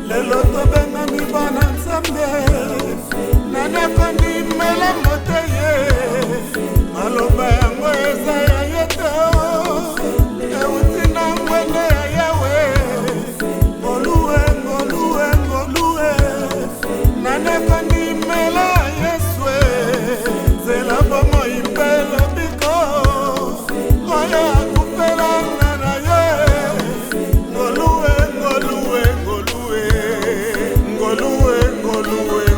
lelo tobengami bana Nzambe nani akondi mbele mote ye maloba yango eza ya ye te euti na ngwende ya Yawe ngolue ngolue ngolue nani akondi mbele ya Yesu nzela bomoi mpe lobiko oyo akupelanga na ye ngolue ngolue ngolue ngolue ngolue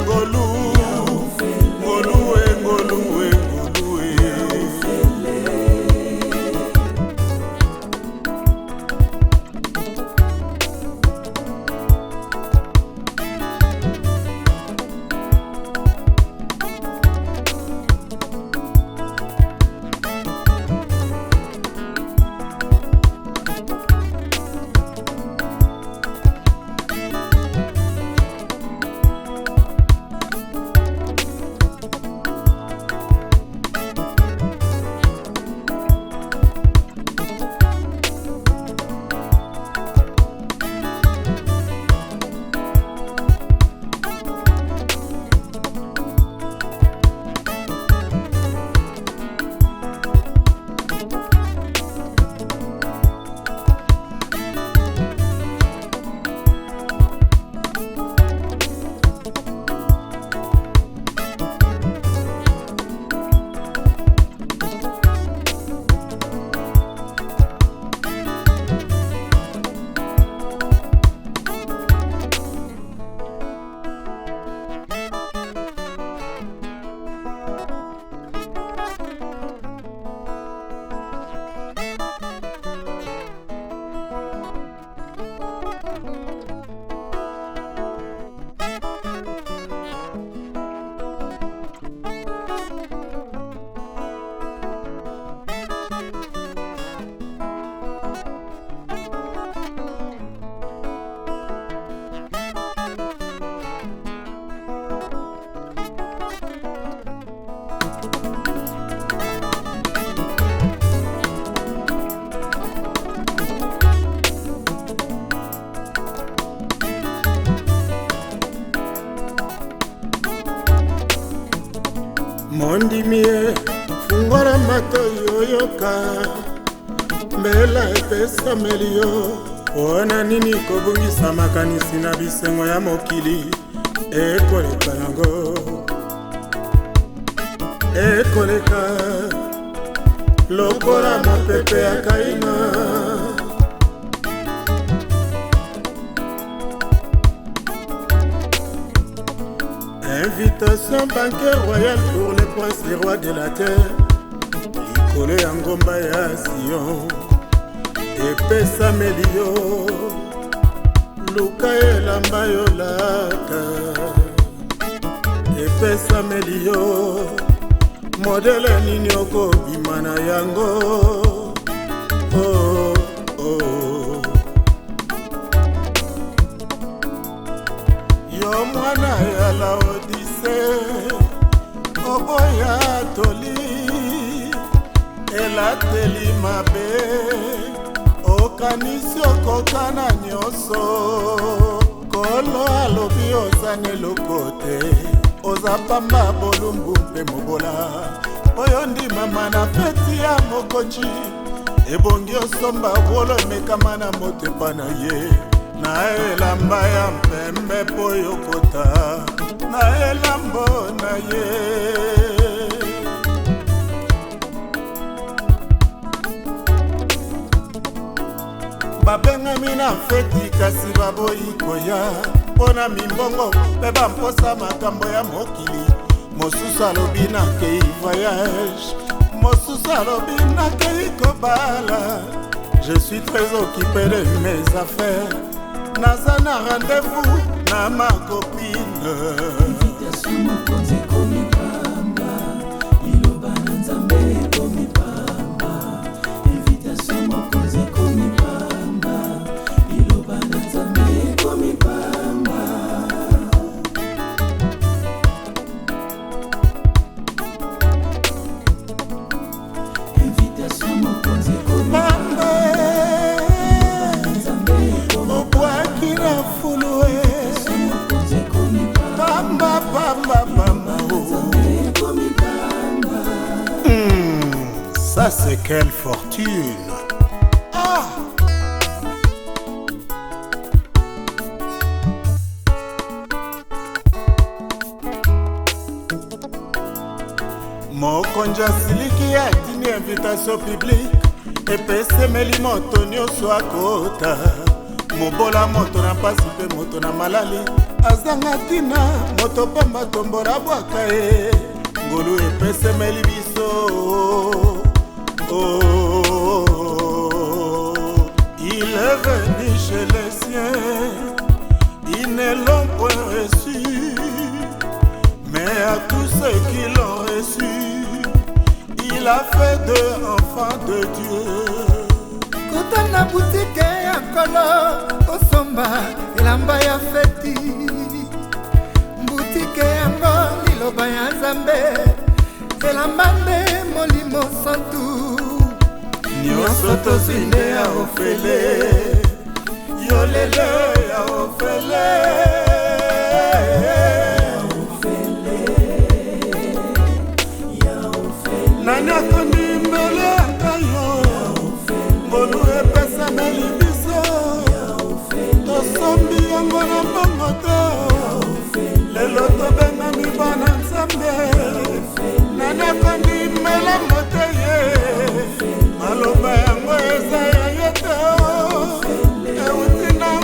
ondimie fungola matoi oyoka mbela epesameli yo mpona nini kobungisa makanisi na bisengo ya mokili ekoleka yango ekoleka lokola mopepe ya kaina invitation banquet royal pour les princes et rois de la terre likolo ya ngomba ya Sion epesameli yo luka elamba yo lata epesameli yo modele nini okobima na yango oh, oh. Yo mwana ya Laodise oboya toli elateli mabe okanisi okokana nyonso kolo alobi ozane lokote oza pamba bolumbu mpe mobola oyo ndimama na feti ya mokonzi ebongi osomba bolo emekama na motepa na ye na elamba ya mpembe po yokota na elambo na ye babengami na feti kasi baboyi koya mpona mimbongo mpe bamposa makambo ya mokili mosusu alobi nakei voyage mosusu alobi nakei kobala je suis très occupé de mes affaires naza na rendez-vous na ma copine Ça c'est quelle fortune. Ah! Mokonzi asiliki atini invitation publique epesemeli moto nyonso akota mobola moto na mpasi mpe moto na malali azanga ntina moto pamba tombola bwaka ye ngolu epesemeli biso. Oh, il est venu chez les siens, ils ne l'ont point reçu, mais à tous ceux qui l'ont reçu, il a fait d'eux enfants de Dieu. Kota na boutique ya kolo, osomba elamba ya feti, boutique yango liloba ya Nzambe, elamba nde molimo santu. Nyonso tozinde ya ofele yolele ya ofele nani akondi mbele akayo mbolu epesameli biso tosombi yango na mbongo to lelo tobengami bana Nzambe nani akondi mbele mote ye maloba yango eza ya ye te euti na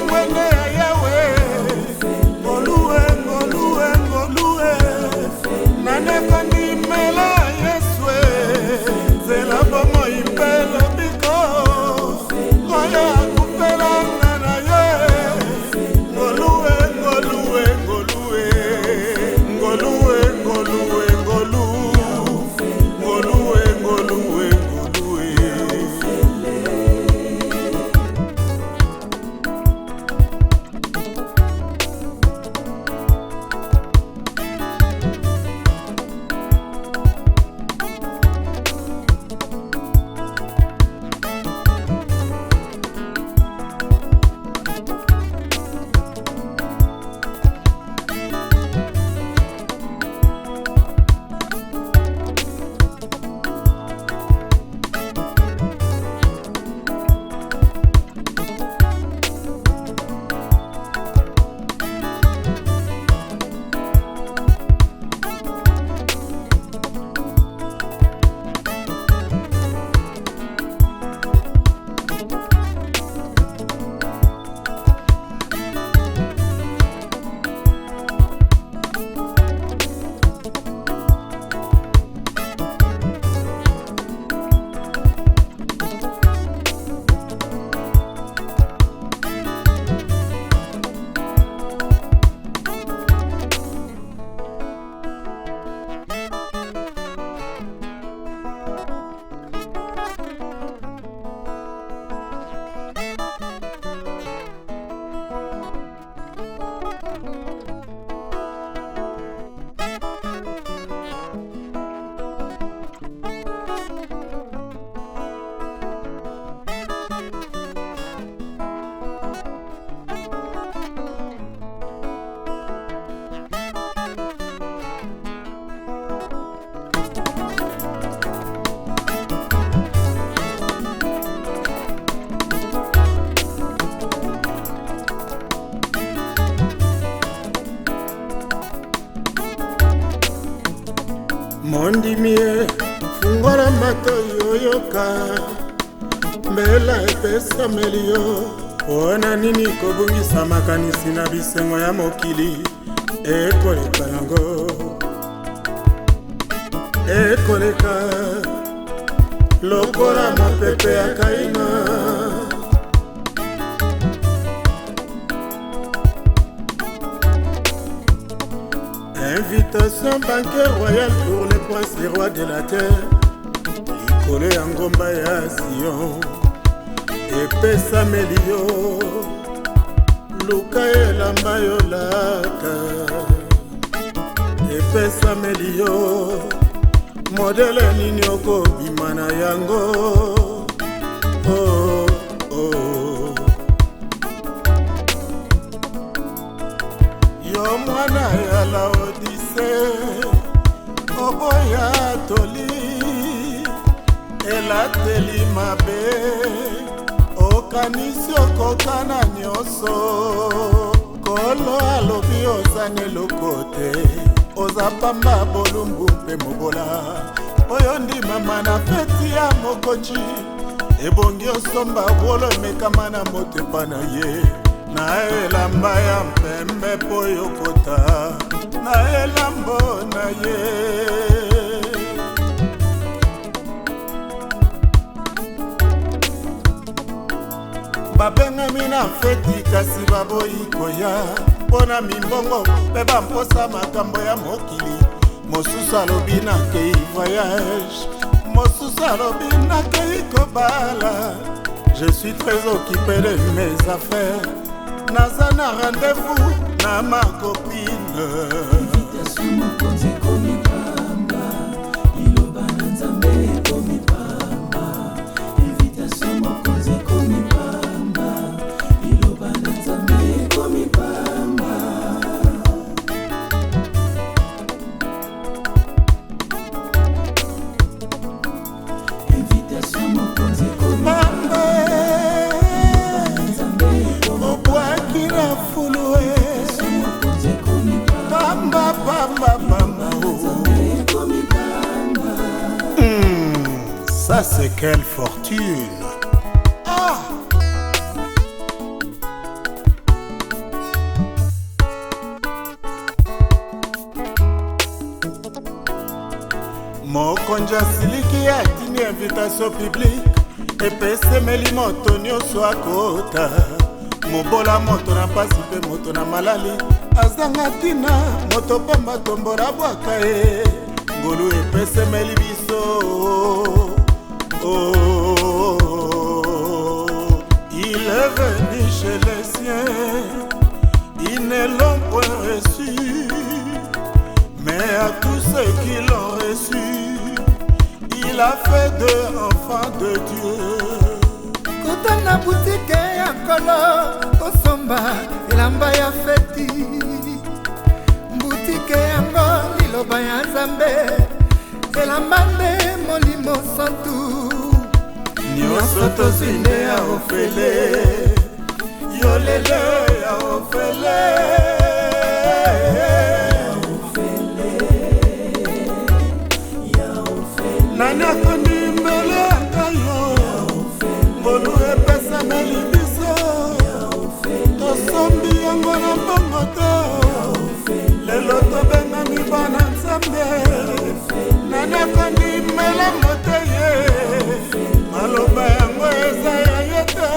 mondimie fungola mato yoyoka mbela epesameli yo mpona nini kobungisa makanisi na bisengo ya mokili ekoleka yango ekoleka lokola mopepe ya kaina. Invitation banquet royal pour les princes et rois de la terre. Likolo ya ngomba ya Sion epesameli yo luka elamba yo lata epesameli yo modele nini okobima na yango. Oh, oh. Yo mwana ya Laodise oboya toli elateli mabe okanisi okokana nyonso kolo alobi ozane lokote oza pamba bolumbu mpe mobola oyo ndimama na feti ya mokochi ebongi osomba wolo emekama na motepa na ye na elamba ya mpembe po yokota na elambo na ye. Babengami na feti kasi baboyi koya mpona mimbongo mpe bamposa makambo ya mokili. Mosusu alobi nakei voyage, mosusu alobi nakei kobala. Je suis très occupé de mes affaires. Naza na rendez-vous na ma copine. Invitation mokonzi komi pamba, iloba na nzambe komi pamba. Invitation mokonzi komi pamba, iloba na nzambe komi pamba. Invitation mokonzi komi pamba. Ça c'est quelle fortune! Ah! Mokonzi asiliki atini invitation publique epesemeli moto nyonso akota mobola moto na pasi mpe moto na malali azanga tina moto pamba tombola bwaka ye ngolu epesemeli biso. Oh, il est venu chez les siens, ils ne l'ont point reçu, mais à tous ceux qui l'ont reçu, il a fait d'eux enfants de Dieu. Kotana boutique ya kolo kosomba elamba ya feti boutique yango liloba ya Nzambe elamba nde molimo santu nyonso tozinde ya ofele yolele ya ofele nani akondi mbele akayo mbolu epesameli biso tosombi yango na mbongo to lelo tobengami bana Nzambe nani akondi mbele mote ye maloba yango eza ya ye te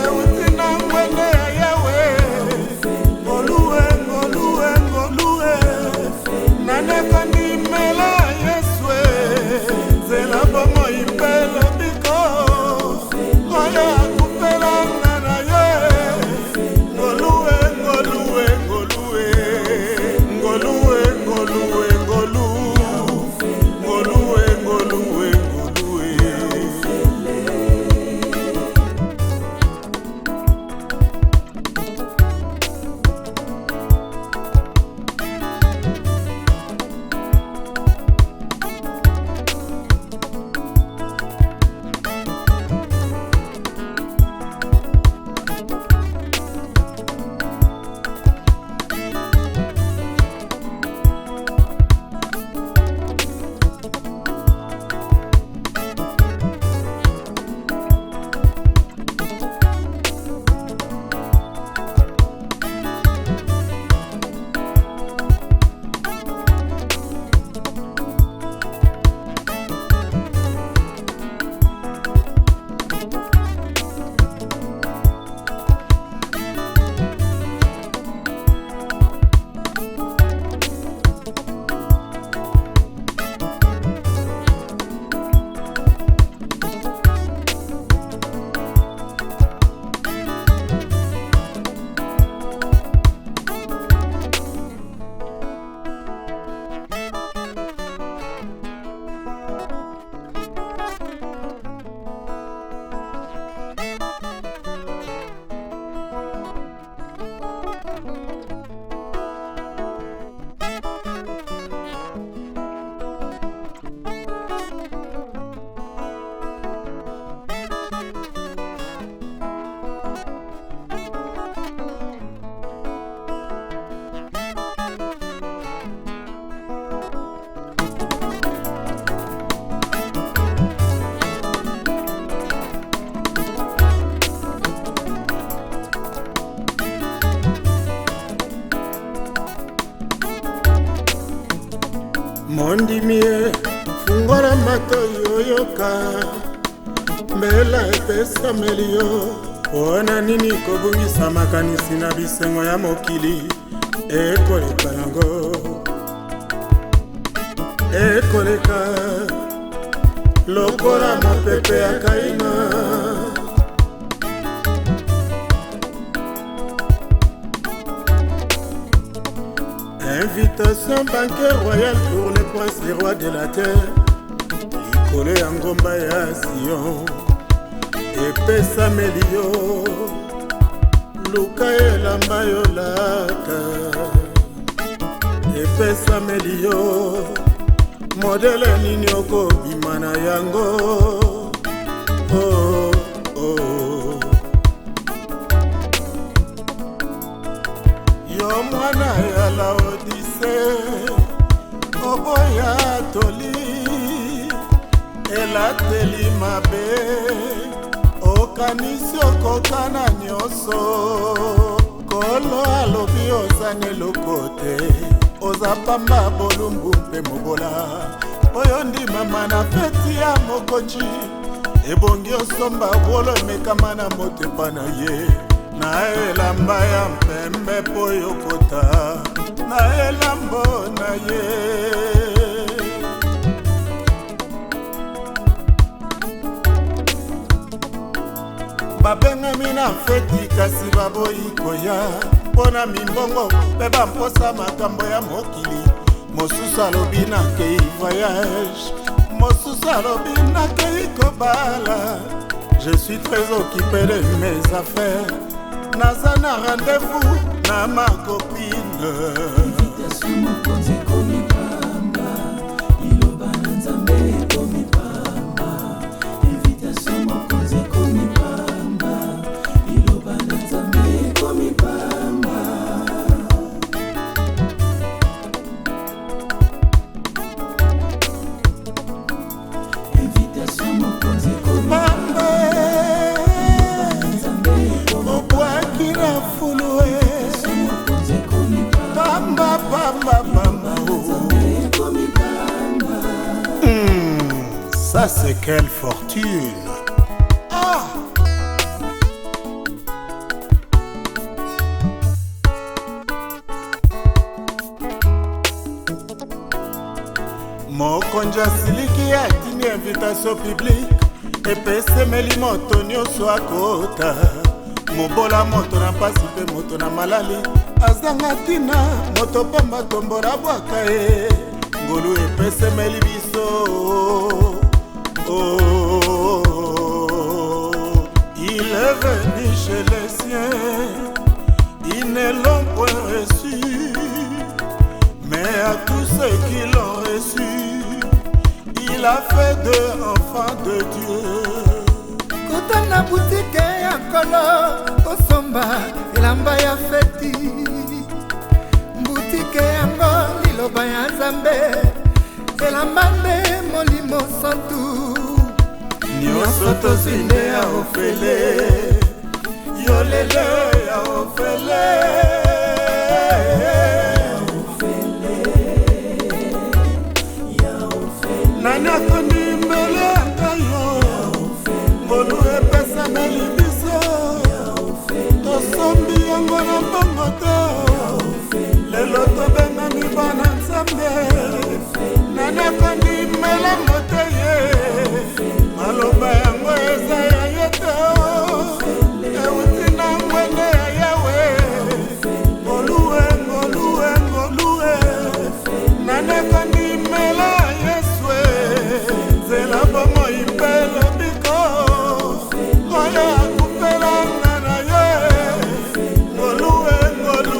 euti na ngwende ya Yawe ngoluwe ngoluwe ngoluwe nani akondi mbele ya Yesu nzela bomoi mpe lobiko oyo akupelanga na ye ngoluwe ngoluwe ngoluwe ngoluwe ngoluwe ngolu mondimie fungola matoi oyoka mbela epesameli yo mpona nini kobungisa makanisi na bisengo ya mokili ekoleka yango ekoleka lokola mopepe ya kaina invitation banquet royal pour les princes les rois de la terre likolo ya ngomba ya Sion epesameli yo luka elamba yo lata epesameli yo modele nini okobima na yango oh, oh. Yo mwana ya Laodise oboya toli elateli mabe okanisi okokana nyonso kolo alobi ozane lokote ozapamba bolumbu mpe mobola oyo ndimama na feti ya mokochi ebongi osomba wolo emekama na motepa na ye na elamba ya mpembe po yokota na elambo na ye babengami na feti kasi baboyi koya mpona mimbongo mpe bamposa makambo ya mokili mosusu alobi nakei voyage mosusu alobi nakei kobala je suis très occupé de mes affaires naza na rendez-vous na ma copine invitation mokonzi komipamba iloba na nzambe komipamba invitation mokonzi komipamba iloba na nzambe komipamba invitation mokonzi komipamba ça c'est quelle fortune. Ah mokonja siliki atini invitation publique epesemeli moto nyonso akota mobola moto na mpasi mpe moto na malali azanga ntina moto pamba tombola bwaka ye ngolu epesemeli biso oh, il est venu chez les siens ils ne l'ont point reçu mais à tous ceux qui l'ont reçu il a fait d'eux enfants de Dieu. Kotana boutique ya kolo osomba elamba ya feti boutique yango liloba ya Nzambe elamba nde molimo santu nyonso tozinde ya ofele yolele ya ofele nana kondi mbele akayo ngolu epesa meli biso tosombi yango na mbongo to lelo tobengami bana Nzambe nana kondi mbele mote ye maloba yango eza ya ye to euti na ngwende ya Yawe ngolue ngolue ngolue nana kondi mbele Yesue zela bomo impelo biko oya kupela na ye ngolue ngolue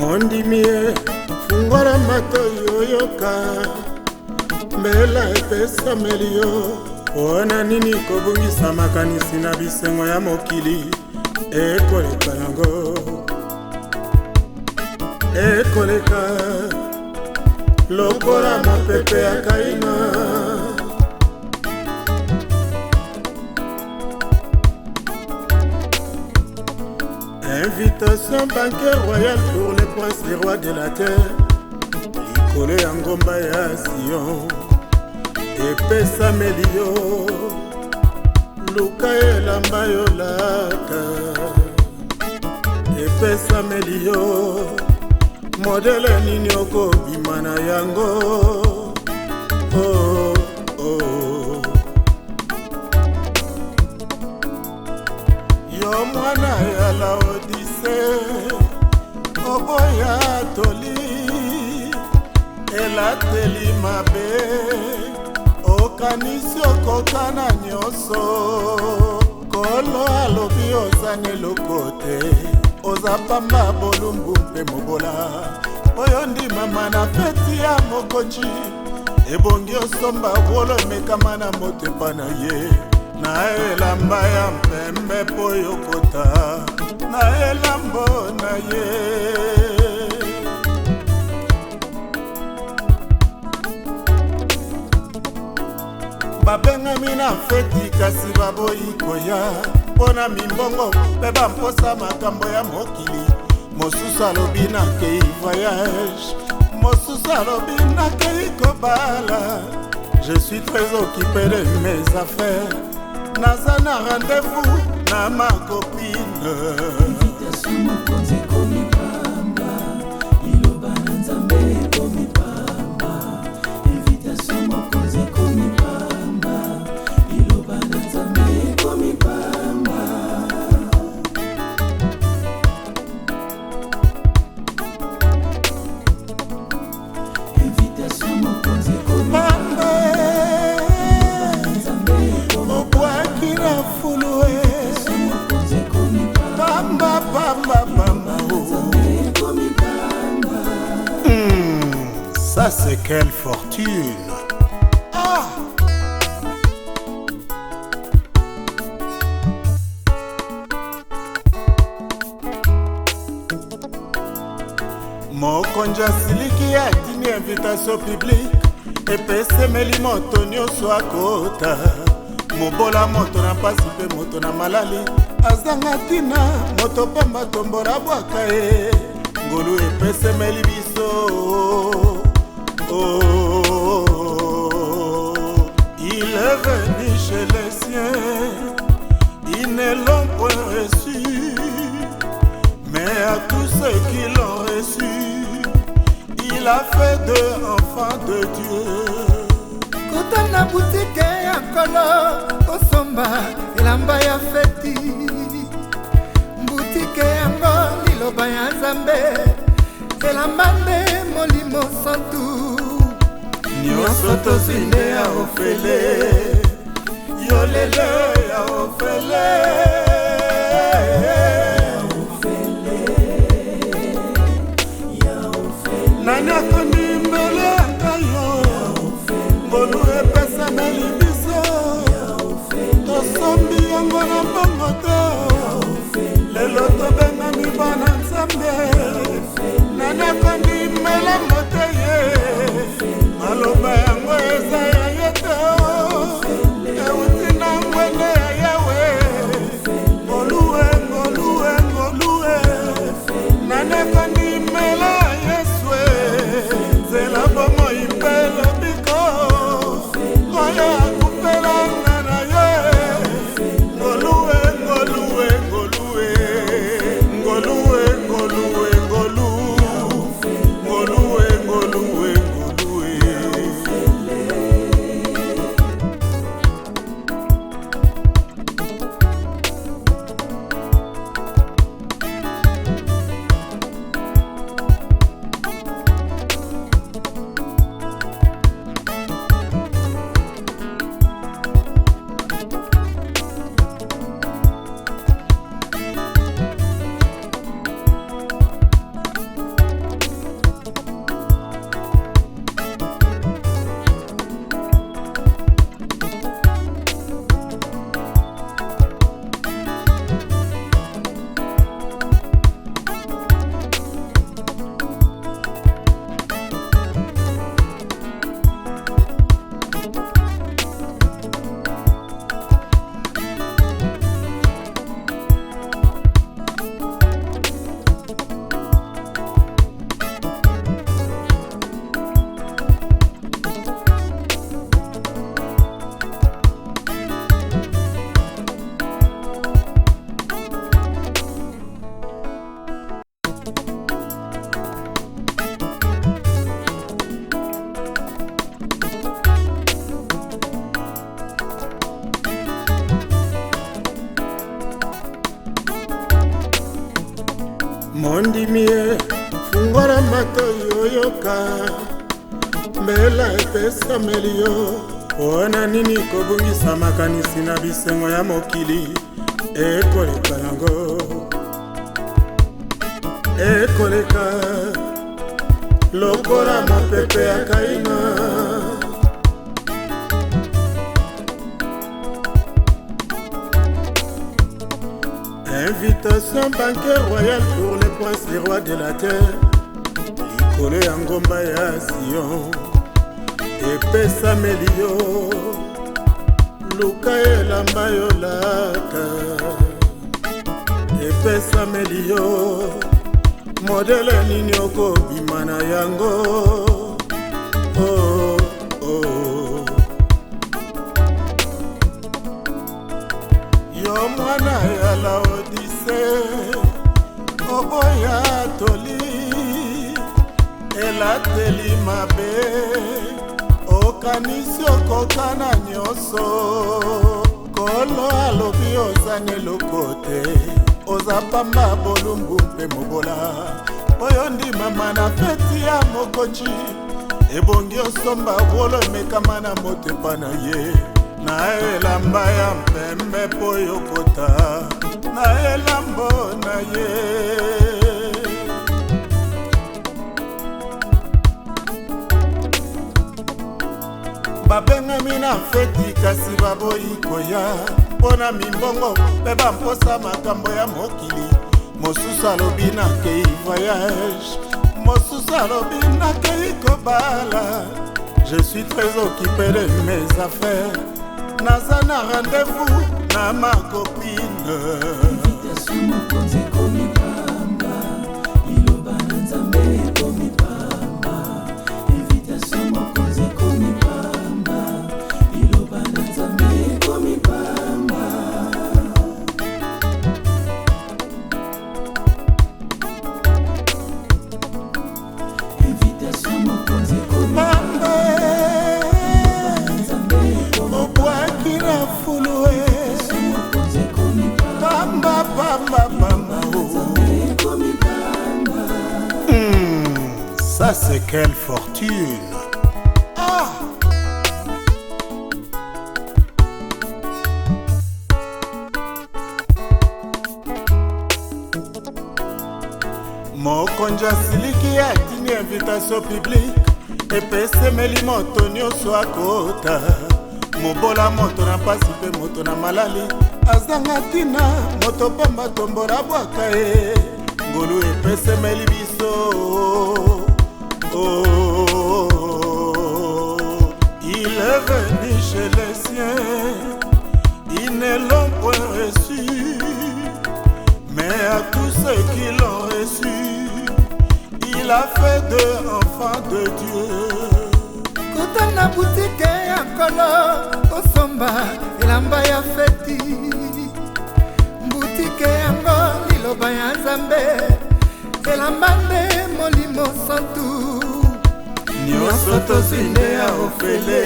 mondimie fungola matoi oyoka mbela epesameli yo mpona nini kobungisa makanisi na bisengo ya mokili ekoleka yango ekoleka lokola mopepe ya kaina invitation banquet royal pour les princes des rois de la terre likolo ya ngomba ya Sion epesameli yo luka elamba yo lata epesameli yo modele nini okobima na yango oh, oh. Yo mwana ya Laodise oboya toli elateli mabe okanisi okokana nyonso kolo alobi ozana eloko te oza pamba bolumbu mpe mobola oyo ndimama na feti ya mokonzi ebongi osomba wolo emekama na motepa na ye na elamba ya mpembe po yokota na elambo na ye babengami na feti kasi baboyi koya mpona mimbongo mpe bamposa makambo ya mokili mosusu alobi nakei voyage mosusu alobi nakei kobala je suis très occupé de mes affaires naza na rendez-vous na ma copine Ça c'est quelle fortune. Ah! Mokonzi asiliki atini invitation publique epesemeli moto nyonso akota mobola moto na mpasi mpe moto na malali azanga ntina moto pamba tombola bwaka ye ngolu epesemeli biso. Oh, il est venu chez les siens, ils ne l'ont point reçu, mais à tous ceux qui l'ont reçu, il a fait d'eux enfants de Dieu. Kota na boutique ya kolo, osomba elamba ya feti, boutique yango liloba ya Nzambe, elamba nde molimo santu. Nyonso tozinde ya ofele yolele ya ofele nani akondi mbele yanga yo ngolu epesameli biso tosombi yango na mbongo to lelo tobengami bana Nzambe nani akondi mbele mote ye maloba yango eza ya ye te euti na ngwende ya yawe ngoluwe ngoluwe ngoluwe nanekondi mela ya yesue nzela bomoi mpe lobiko oyo akufelanga na ye ngoluwe ngoluwe ngoluwe ngoluwe ngoluwe ngolu mondimie fungola matoyi oyoka mbela epesameli yo mpona nini kobungisa makanisi na bisengo ya mokili ekoleka yango ekoleka lokola mopepe ya kaina invitation banquet royal pour les princes des rois de la terre likolo ya ngomba ya Sion epesameli yo luka elamba yo lata epesameli yo modele nini okobima na yango oh, oh. Yo mwana ya Laodise oboya toli elateli mabe okanisi okokana nyonso kolo alobi ozane lokote oza pamba bolumbu mpe mobola oyo ndimama na feti ya mokonzi ebongi osomba wolo emekama na motepa na ye na elamba ya mpembe po yokota na elambo na ye babengami na feti kasi baboyi koya mpona mimbongo mpe bamposa makambo ya mokili mosusu alobi nakei voyage mosusu alobi nakei kobala je suis très occupé de mes affaires naza na rendez-vous na ma copine invitation mokonzi ekomi pamba liloba na nzambe ekomi pamba invitation mokonzi ekomi pamba liloba na nzambe ekomi pamba invitation mokonzi ekomi pamba ça c'est quelle fortune. Ah mokonzi asiliki atini invitation publique epesemeli moto nyonso akota mobola moto na mpasi mpe moto na malali azanga ntina moto pamba tombola bwaka ye ngolu epesemeli biso oh, il est venu chez les siens ils ne l'ont point reçu mais à tous ceux qui l'ont reçu il a fait d'eux enfants de Dieu. Kutana boutique ya kolo osomba elamba ya feti boutique yango liloba ya nzambe elamba nde molimo santu nyonso tozinde ya ofele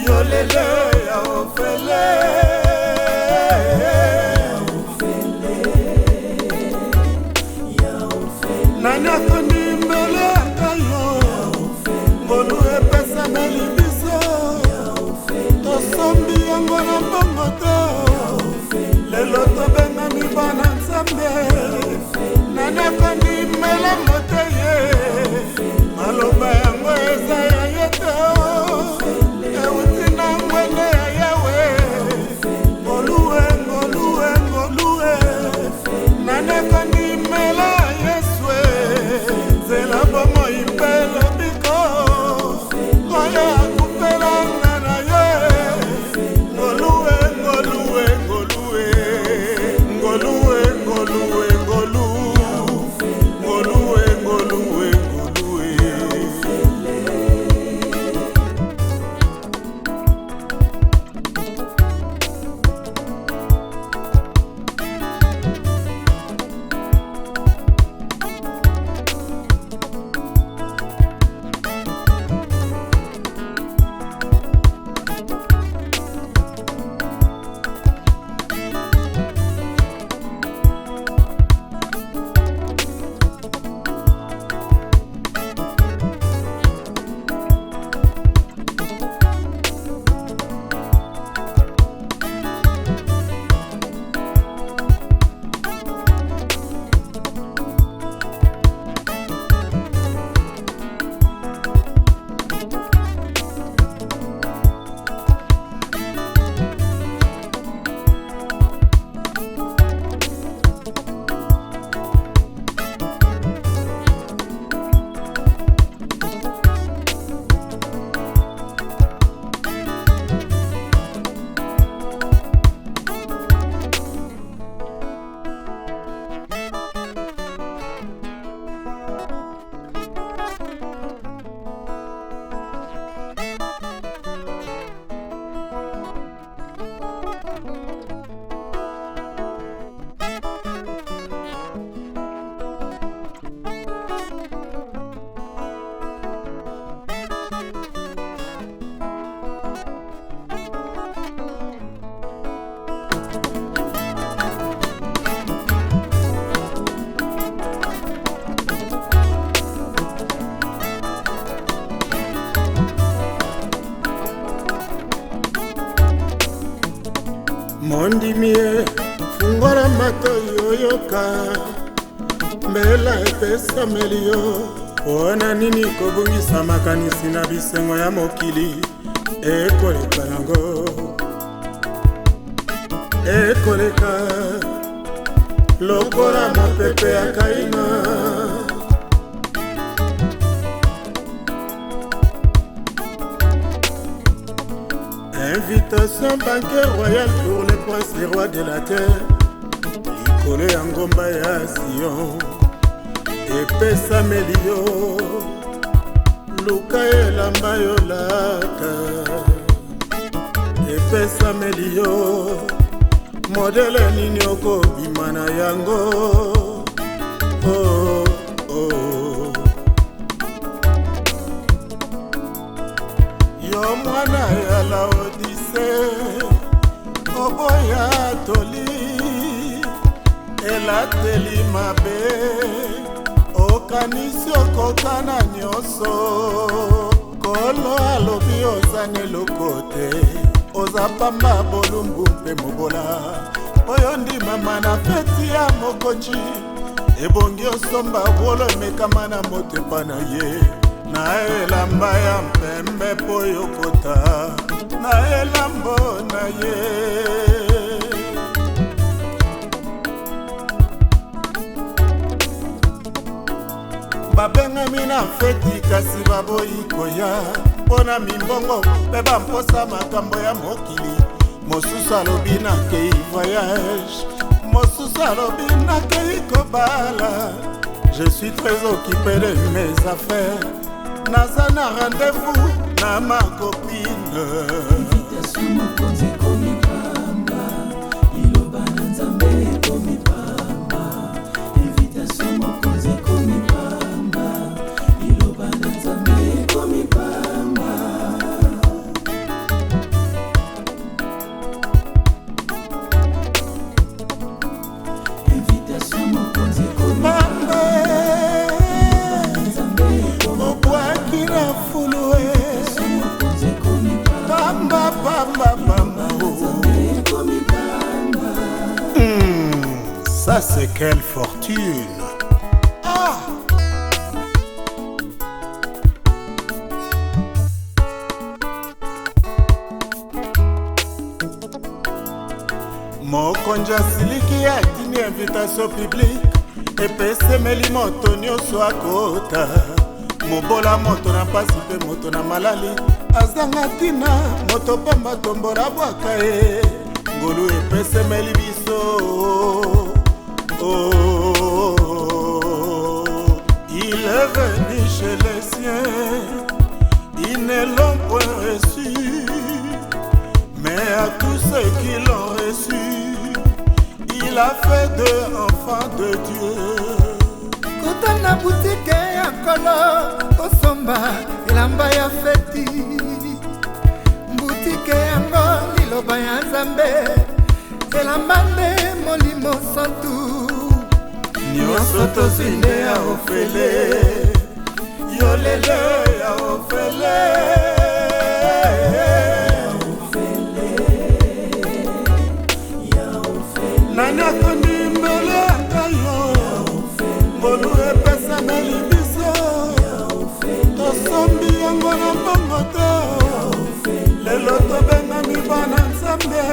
yolele ya ofele nani akondi mbele akayo ngolu epesameli biso tosombi yango na mbongo te lelo tobengami bana nzambe nani akondi mbele mote ye maloba yango eza ya ye te euti na ngwende ya yawe ngoluwe ngoluwe ngoluwe nani akondi mbele ya yesue nzela bomoi mpe lobiko oyo akupelanga na ye ngoluwe ngoluwe ngoluwe ngoluwe ngoluwe ngolu ngoluwe ngoluwe ngoluwe mondimie fungola matoi oyoka mbela epesameli yo mpona nini kobungisa makanisi na bisengo ya mokili ekoleka yango ekoleka lokola mopepe ya kaina invitation banquet royal pour les princes les rois de la terre likolo ya ngomba ya Sion epesameli yo luka elamba yo lata epesameli yo modele nini okobima na yango oh, oh. Yo mwana ya Laodise oboya toli elateli mabe okanisi okokana nyonso kolo alobi ozane lokote ozapamba bolumbu mpe mobola oyo ndimama na feti ya mokochi ebongi osomba wolo emekama na motepa na ye na elamba ya mpembe po yokota na elambo na ye babengami na feti kasi baboyi koya mpona mimbongo mpe bamposa makambo ya mokili mosusu alobi nakei voyage mosusu alobi nakei kobala je suis très occupé de mes affaires naza na rendez-vous na ma copine invitation mokonzi komipamba iloba na nzambe komipamba invitation mokonzi komipamba iloba na nzambe komipamba invitation mokonzi komipamba obwakira fulue pamba pamba pamba ça c'est quelle fortune. Ah mokonzi asiliki atini invitation publique epesemeli moto nyonso akota mobola moto na mpasi mpe moto na malali azanga ntina moto pamba tombola bwaka ye ngolu epesemeli biso oh, il est venu chez les siens ils ne l'ont point reçu mais à tous ceux qui l'ont reçu il a fait d'eux enfants de Dieu. Kota na boutique ya kolo osomba elamba ya feti boutique yango liloba ya Nzambe elamba nde molimo santu nyonso tozinde ya ofele yolele ya ofele nani akondi mbele ya kayo ngolu epesameli biso tosombi yango na mbongo to lelo tobengami bana Nzambe